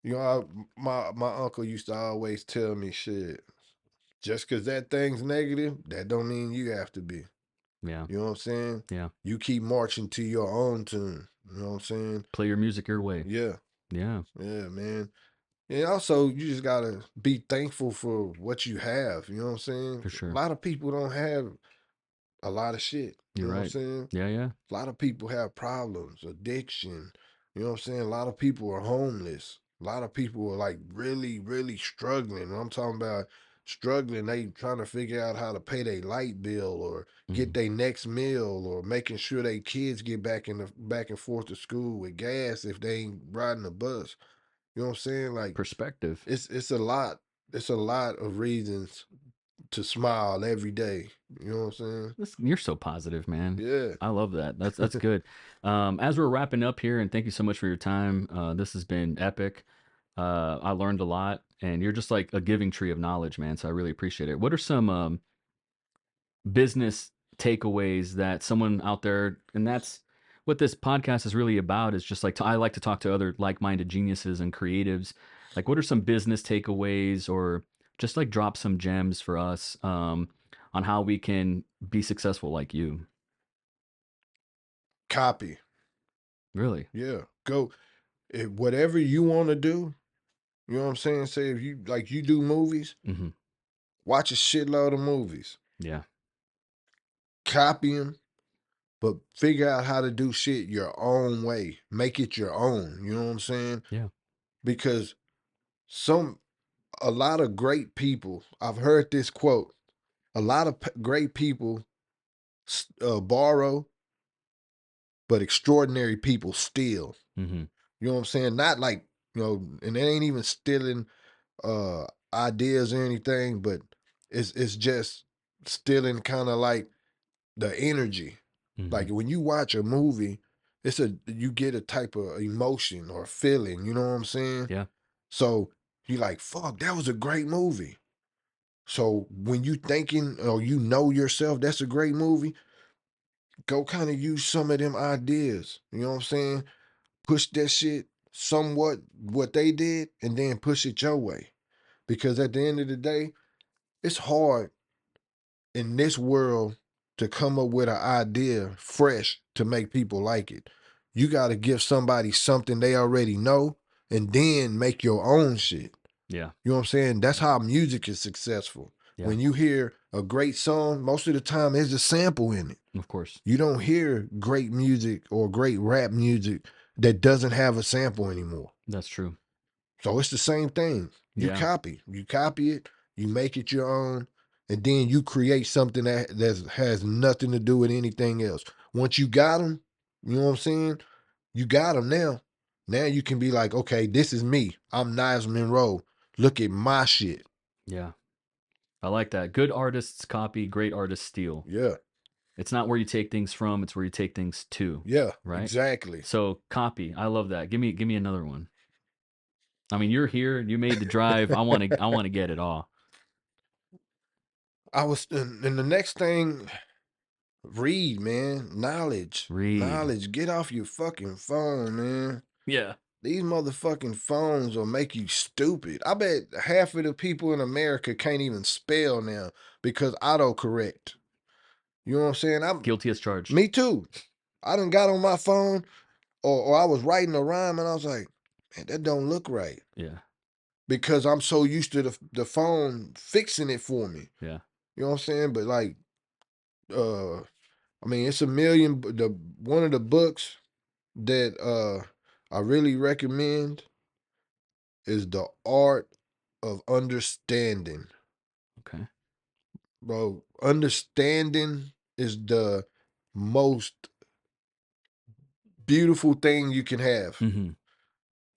my uncle used to always tell me, shit, just cause that thing's negative, that don't mean you have to be. Yeah. You know what I'm saying? Yeah. You keep marching to your own tune. You know what I'm saying? Play your music your way. Yeah, Yeah, yeah, man. And also, you just gotta be thankful for what you have. You know what I'm saying? for A sure. lot of people don't have a lot of shit. You You're know what I'm right. saying? Yeah, yeah, A lot of people have problems, addiction. You know what I'm saying? A lot of people are homeless. A lot of people are like really, really struggling. When I'm talking about struggling, they trying to figure out how to pay their light bill or get mhm. their next meal or making sure their kids get back and forth to school with gas if they ain't riding a bus. You know what I'm saying? Like Perspective. it's a lot. It's a lot of reasons to smile every day. You know what I'm saying? You're so positive, man. Yeah. I love that. That's good. As we're wrapping up here, and thank you so much for your time. This has been epic. I learned a lot, and you're just like a giving tree of knowledge, man. So I really appreciate it. What are some business takeaways that someone out there, and that's what this podcast is really about, is just like I like to talk to other like-minded geniuses and creatives. Like, what are some business takeaways, or just like drop some gems for us on how we can be successful like you? Copy. Really? Yeah. Go if whatever you want to do, you know what I'm saying? Say if you do movies, Hmm. watch a shitload of movies. Yeah. Copy them, but figure out how to do shit your own way. Make it your own. You know what I'm saying? Yeah. Because some a lot of great people, I've heard this quote, a lot of great people borrow, but extraordinary people steal. Hmm. You know what I'm saying? Not like, and they ain't even stealing uh ideas or anything, but it's just stealing kind of like the energy. Hmm. Like when you watch a movie, you get a type of emotion or feeling, you know what I'm saying? Yeah. So you like, fuck, that was a great movie. So when you thinking or yourself, that's a great movie, go kind of use some of them ideas. You know what I'm saying? Push that shit somewhat what they did and then push it your way. Because at the end of the day, it's hard in this world to come up with an idea fresh to make people like it. You got to give somebody something they already know and then make your own shit. Yeah. You know what I'm saying? That's how music is successful. Yeah. When you hear a great song, most of the time there's a sample in it. Of course. You don't hear great music or great rap music that doesn't have a sample anymore. That's true. So it's the same thing. You Yeah. copy it, you make it your own, and then you create something that has nothing to do with anything else. Once you got them, you know what I'm saying? You got them now. Now you can be like, okay, this is me. I'm Niles Monroe. Look at my shit. Yeah. I like that. Good artists copy, great artists steal. Yeah, It's not where you take things from, it's where you take things to, yeah, right? exactly. So copy. I love that. Give me another one. I mean, you're here, you made the drive. I want to get it all. And the next thing, read, man. Knowledge. Read. Knowledge. Get off your fucking phone, man. Yeah. These motherfucking phones will make you stupid. I bet half of the people in America can't even spell now because autocorrect. You know what I'm saying? Guilty as charged. Me too. I done got on my phone or I was writing a rhyme and I was like, man, that don't look right. Yeah. Because I'm so used to the phone fixing it for me. Yeah. You know what I'm saying? But like, I mean, it's a million. The one of the books that I really recommend is The Art of Understanding. Okay. Bro, understanding is the most beautiful thing you can have. Mm-hmm.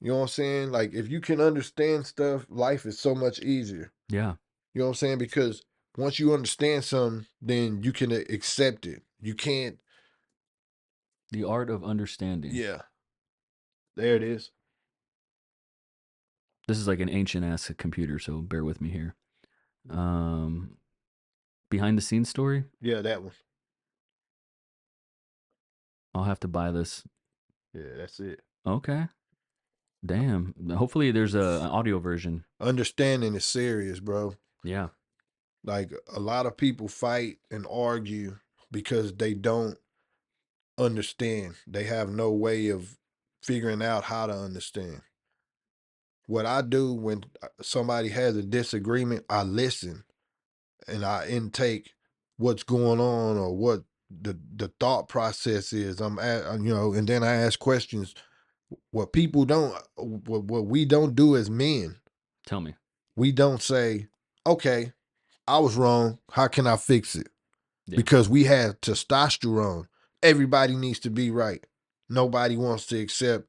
You know what I'm saying? Like if you can understand stuff, life is so much easier. Yeah. You know what I'm saying? Because once you understand something, then you can accept it. You can't. The art of understanding. Yeah, there it is. This is like an ancient ass computer, so bear with me here. Um, behind the scenes story. Yeah, that one. I'll have to buy this. Yeah, that's it. Okay. Damn. Hopefully there's an audio version. Understanding is serious, bro. Yeah. Like a lot of people fight and argue because they don't understand. They have no way of figuring out how to understand. What I do when somebody has a disagreement, I listen and I intake what's going on or what the thought process is. And then I ask questions. What people don't, what we don't do as men, Tell me. we don't say, okay, I was wrong. How can I fix it? Yeah. Because we have testosterone. Everybody needs to be right. Nobody wants to accept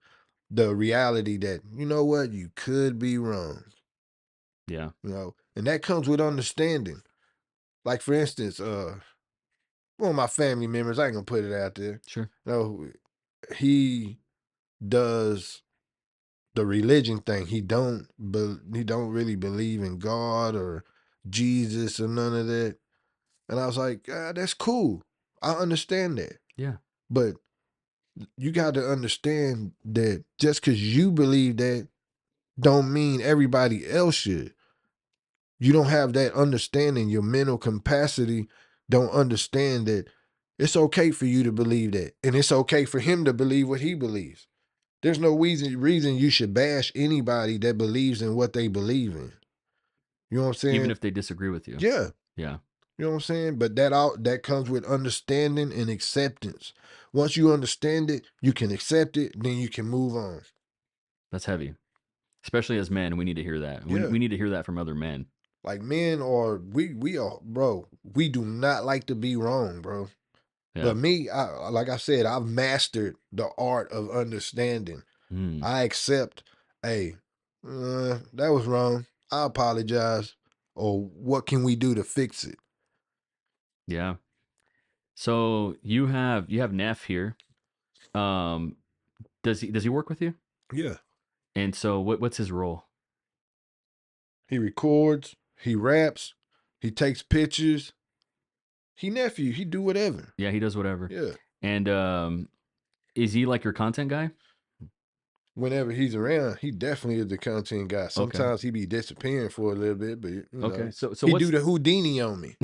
the reality that, you know what, you could be wrong, Yeah. and that comes with understanding. Like for instance, one of my family members, I ain't gonna put it out there. Sure. He does the religion thing. He don't really believe in God or Jesus or none of that. And I was like, that's cool. I understand that. Yeah. But you got to understand that just because you believe that don't mean everybody else should. You don't have that understanding. Your mental capacity don't understand that it's okay for you to believe that. And it's okay for him to believe what he believes. There's no reason you should bash anybody that believes in what they believe in. You know what I'm Even saying? if they disagree with you. Yeah. Yeah. You know what I'm saying? But that comes with understanding and acceptance. Once you understand it, you can accept it, then you can move on. That's heavy. Especially as men, we need to hear that. We, Yeah. we need to hear that from other men. Like men are we are, bro, we do not like to be wrong, bro. Yeah. But me, like I said, I've mastered the art of understanding. Mm. I accept, hey, that was wrong. I apologize. Or what can we do to fix it? Yeah. So you have Neff here. Um, does he work with you? Yeah. And so what's his role? He records, he raps, he takes pictures. He nephew, he do whatever. Yeah, he does whatever. Yeah. And is he like your content guy? Whenever he's around, he definitely is the content guy. Okay. Sometimes he be disappearing for a little bit, but Okay. So he what's do the Houdini on me.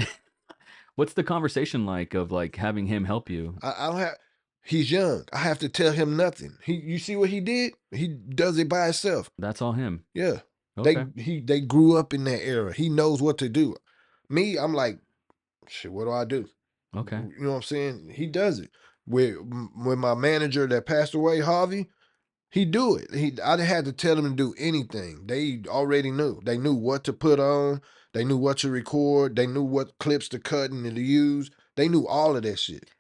what's the conversation like of like having him help you? I don't have. He's young. I have to tell him nothing. You see what he did? He does it by himself. That's all him. Yeah. Okay. They grew up in that era. He knows what to do. Me, I'm like, shit, what do I do? Okay. You know what I'm saying? He does it. With my manager that passed away, Harvey, he do it. I didn't have to tell him to do anything. They already knew. They knew what to put on. They knew what to record. They knew what clips to cut and to use. They knew all of that shit.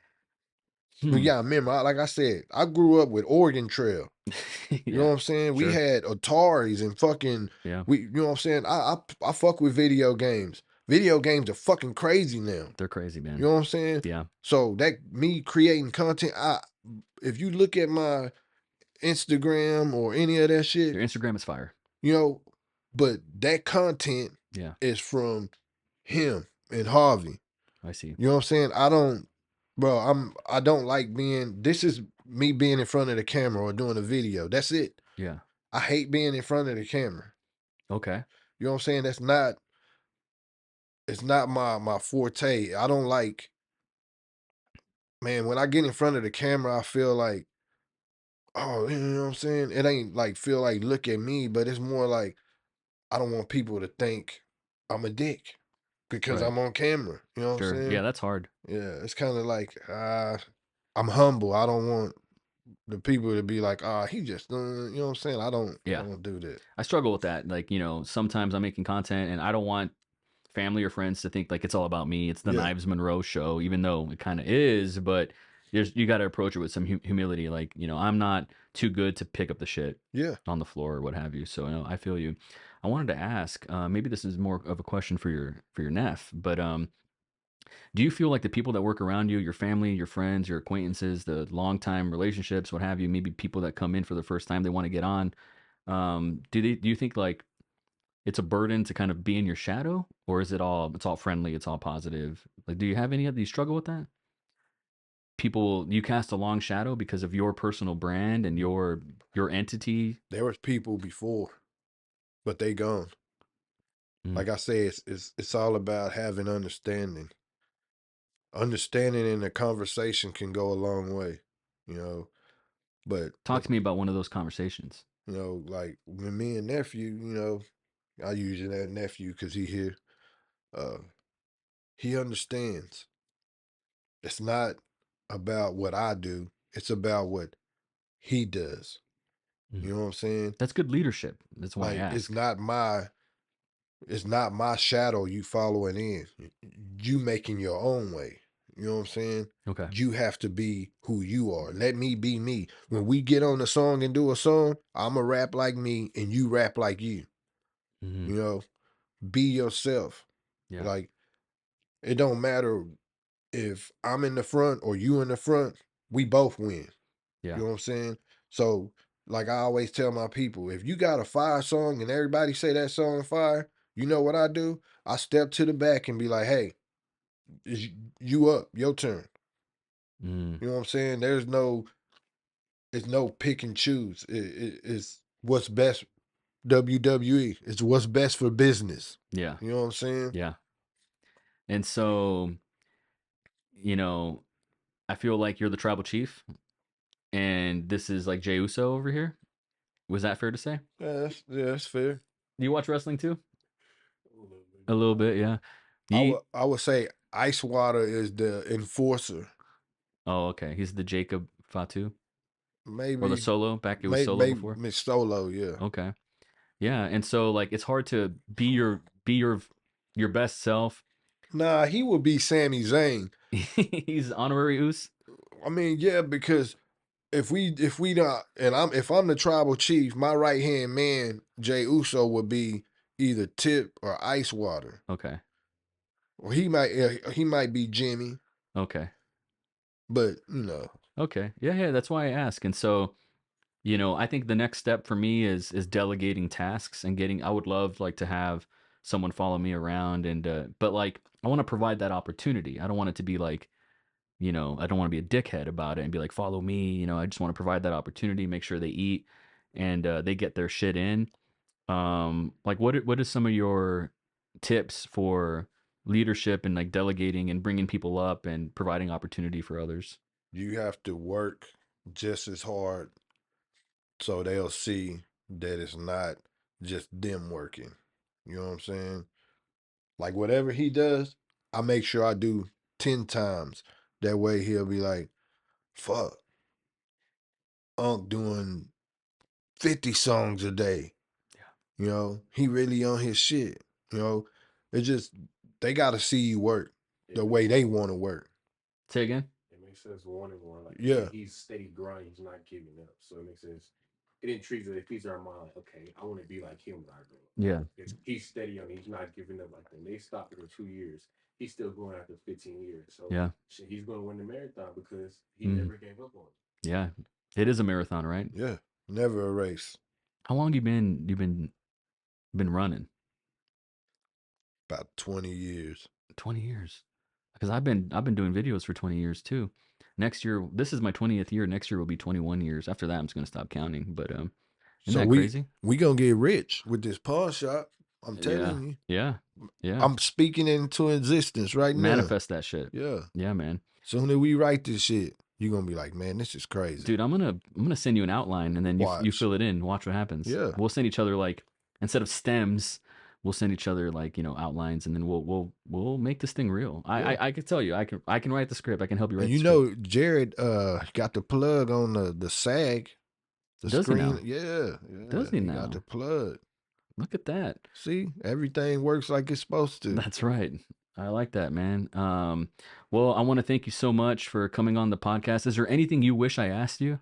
But Hmm. yeah, remember, like I said, I grew up with Oregon Trail. You know Yeah. what I'm saying? We Sure. had Ataris and fucking Yeah. you know what I'm saying? I fuck with video games. Video games are fucking crazy now. They're crazy, You man. know what I'm saying? Yeah. So that me creating content, if you look at my Instagram or any of that shit, Your Instagram is fire. you know, but that content Yeah. is from him and Harvey. I see. You know what I'm saying? I don't like this is me being in front of the camera or doing a video. That's it. Yeah. I hate being in front of the camera. Okay. You know what I'm saying? It's not my forte. I don't like, man, when I get in front of the camera, I feel like, oh, you know what I'm saying? It ain't like feel like look at me, but it's more like I don't want people to think I'm a dick because Right. I'm on camera. You know what I'm Sure. Yeah, saying? that's hard. Yeah, it's kind of like I'm humble. I don't want the people to be like, he just, you know what I'm saying? I Yeah. don't do that. I struggle with that. Like, sometimes I'm making content and I don't want family or friends to think like it's all about me. It's the Yeah, Knives Monroe show, even though it kind of is, but you got to approach it with some humility. Like, I'm not too good to pick up the shit yeah, on the floor or what have you. So, I feel you. I wanted to ask, maybe this is more of a question for your neph, but do you feel like the people that work around you, your family, your friends, your acquaintances, the long time relationships, what have you, maybe people that come in for the first time, they want to get on, do you think like it's a burden to kind of be in your shadow, or is it's all friendly, it's all positive? Like, do you have any of these struggle with that? People, you cast a long shadow because of your personal brand and your entity. there was people before, but they gone. Mm. Like I say, it's all about having understanding. Understanding in a conversation can go a long way, you know. But Talk to me about one of those conversations. like when me and nephew, I use that nephew because he here. Uh, he understands. It's not about what I do. It's about what he does. Mm. You know what I'm saying? That's good leadership. That's why I Like ask. it's not my shadow you following in. You making your own way. You know what I'm saying? Okay. You have to be who you are. Let me be me. When we get on the song and do a song, I'ma rap like me and you rap like you. Hmm. You know, be yourself. Yeah. Like it don't matter if I'm in the front or you in the front, we both win. You Yeah. know what I'm saying? So, like I always tell my people, if you got a fire song and everybody say that song fire, you know what I do? I step to the back and be like, "Hey, you up? Your turn." Mm. You know what I'm saying? It's no pick and choose. It's what's best. WWE. It's what's best for business. Yeah. You know what I'm saying? Yeah. And so, you know, I feel like you're the tribal chief, and this is like Jey Uso over here. Was that fair to say? That's fair. Do you watch wrestling too? A little bit, yeah. You I would say Ice Water is the enforcer. Oh, okay. He's the Jacob Fatu or the Maybe, Solo. Back it was Solo maybe before. Miss Solo. Yeah. Okay. Yeah, and so like it's hard to be your best self. Nah, he would be Sami Zayn. He's honorary Oos. I mean, yeah, because if we not and if I'm the tribal chief, my right hand man, Jay Uso, would be either Tip or Ice Water. Okay. Or he might be Jimmy, Okay. but Okay. Yeah, yeah, that's why I ask. And so, I think the next step for me is delegating tasks and getting I would love like to have someone follow me around and but like I want to provide that opportunity. I don't want it to be like, I don't want to be a dickhead about it and be like follow me, I just want to provide that opportunity, make sure they eat and they get their shit in. Like what is some of your tips for leadership and like delegating and bringing people up and providing opportunity for others? You have to work just as hard so they'll see that it's not just them working. You know what I'm saying? Like whatever he does, I make sure I do 10 times. That way he'll be like, fuck, Unc doing 50 songs a day. You know, he really on his shit. You know, it's just they gotta see you work the way they want to work. Say again. It makes sense one and one. Like Yeah, he's steady grinding, he's not giving up. So it makes sense. It feeds our mind like, okay, I want to be like him when I grow up. Yeah. Because he's steady on it, he's not giving up like them. They stopped for 2 years. He's still going after 15 years. So Yeah. shit, he's gonna win the marathon because he Mm. never gave up on it. Yeah. It is a marathon, right? yeah. Never a race. How long you been running? About 20 years. 20 years. Because I've been doing videos for 20 years too. Next year, this is my 20th year. Next year will be 21 years. After that, I'm just gonna stop counting. But isn't So that crazy? we gonna get rich with this pawn shop. I'm Yeah. telling you. Yeah. Yeah. I'm speaking into existence right now. Manifest that shit. Yeah. Yeah, man. Soon as we write this shit, you're gonna be like, man, this is crazy. Dude, I'm gonna send you an outline and then you Watch. fill it in. Watch what happens. Yeah. We'll send each other like instead of stems, we'll send each other like outlines and then we'll make this thing real. Yeah. I can tell you I can write the script. I can help you write. And the you script. know, Jared got the plug on the SAG. The Does he screen. now? Yeah. Does he Got now? the plug. Look at that. See, everything works like it's supposed to. That's right. I like that, man. Well, I want to thank you so much for coming on the podcast. Is there anything you wish I asked you?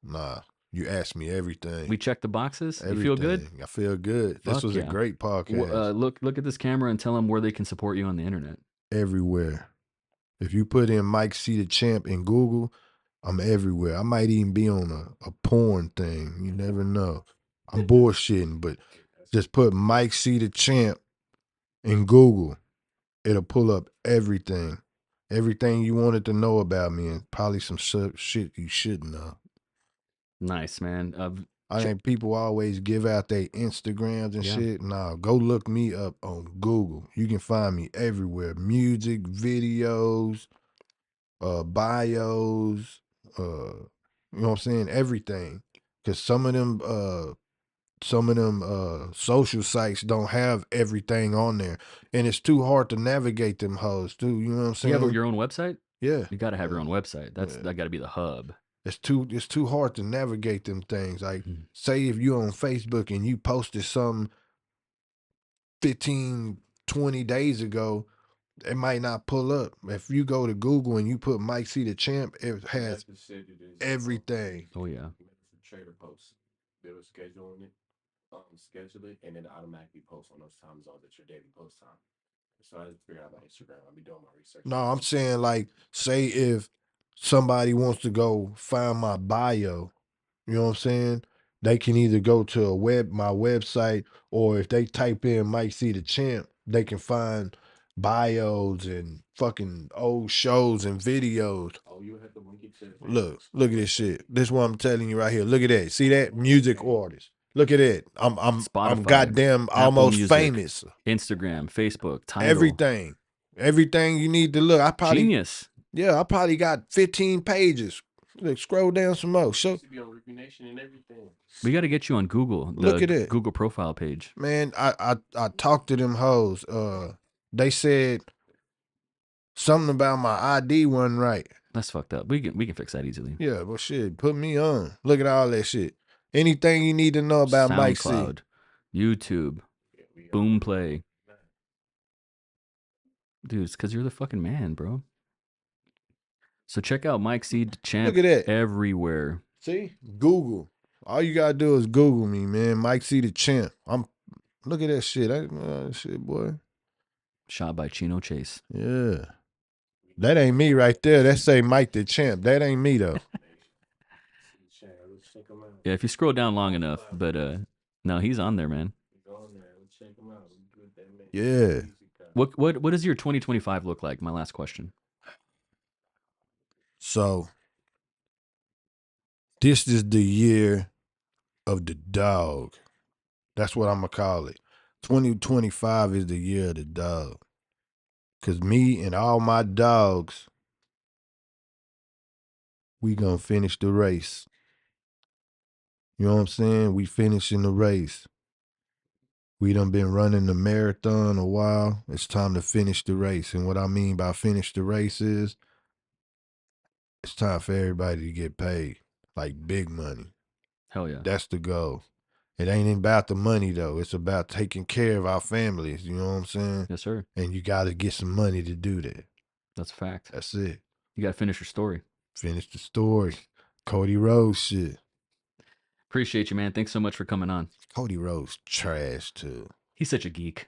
Nah, you asked me everything. We checked the boxes. Everything. You feel good? I feel good. This Fuck was yeah. a great podcast. Look at this camera and tell them where they can support you on the internet. Everywhere. If you put in Mike C the Champ in Google, I'm everywhere. I might even be on a porn thing. You never know. I'm bullshitting, but just put Mike C the Champ in Google. It'll pull up everything. Everything you wanted to know about me and probably some shit you shouldn't know. Nice, man. I think people always give out their Instagrams and shit. Nah, go look me up on Google. You can find me everywhere. Music, videos, bios, you know what I'm saying? Everything. Cause some of them social sites don't have everything on there. And it's too hard to navigate them hoes too. You know what I'm saying? You have your own website? Yeah. You gotta have your own website. That gotta be the hub. It's too hard to navigate them things. Like, say if you're on Facebook and you posted something 15, 20 days ago, it might not pull up. If you go to Google and you put Mike C the Champ, it has everything. Oh yeah. Trader posts. They will schedule it, schedule it, and then automatically post on those time zones at your daily post time. So I just figured out about Instagram. I'll be doing my research. No, I'm saying like, say if somebody wants to go find my bio, you know what I'm saying? They can either go to my website, or if they type in Mike C the Champ, they can find bios and fucking old shows and videos. Oh, you have to link it to Look at this shit. This is what I'm telling you right here. Look at that. See that? Music artist. Look at it. I'm Spotify, goddamn Apple almost Music, famous. Instagram, Facebook, Tidal. Everything you need to look. I probably Genius. Yeah, I probably got 15 pages. Look, scroll down some more. Show. Be on Ricky Nation and everything. We got to get you on Google. Look at it. Google profile page. Man, I talked to them hoes. They said something about my ID wasn't right. That's fucked up. We can fix that easily. Yeah, well shit, put me on. Look at all that shit. Anything you need to know about Mike C. SoundCloud, YouTube, Boomplay. Dude, it's because you're the fucking man, bro. So check out Mike C the Champ. Look at that. Everywhere. See? Google. All you gotta do is Google me, man. Mike C the Champ. Look at that shit. Shit, boy. Shot by Chino Chase. Yeah. That ain't me right there. That say Mike the Champ. That ain't me though. Yeah, if you scroll down long enough, but no, he's on there, man. Yeah. What does your 2025 look like? My last question. So this is the year of the dog. That's what I'm gonna call it. 2025 is the year of the dog. Cause me and all my dogs we gonna finish the race. You know what I'm saying? We finishing the race. We done been running the marathon a while. It's time to finish the race. And what I mean by finish the race is it's time for everybody to get paid. Like big money. Hell yeah. That's the goal. It ain't about the money though. It's about taking care of our families. You know what I'm saying? Yes, sir. And you got to get some money to do that. That's a fact. That's it. You got to finish your story. Finish the story. Cody Rhodes shit. Appreciate you, man. Thanks so much for coming on. Cody Rhodes trash too. He's such a geek.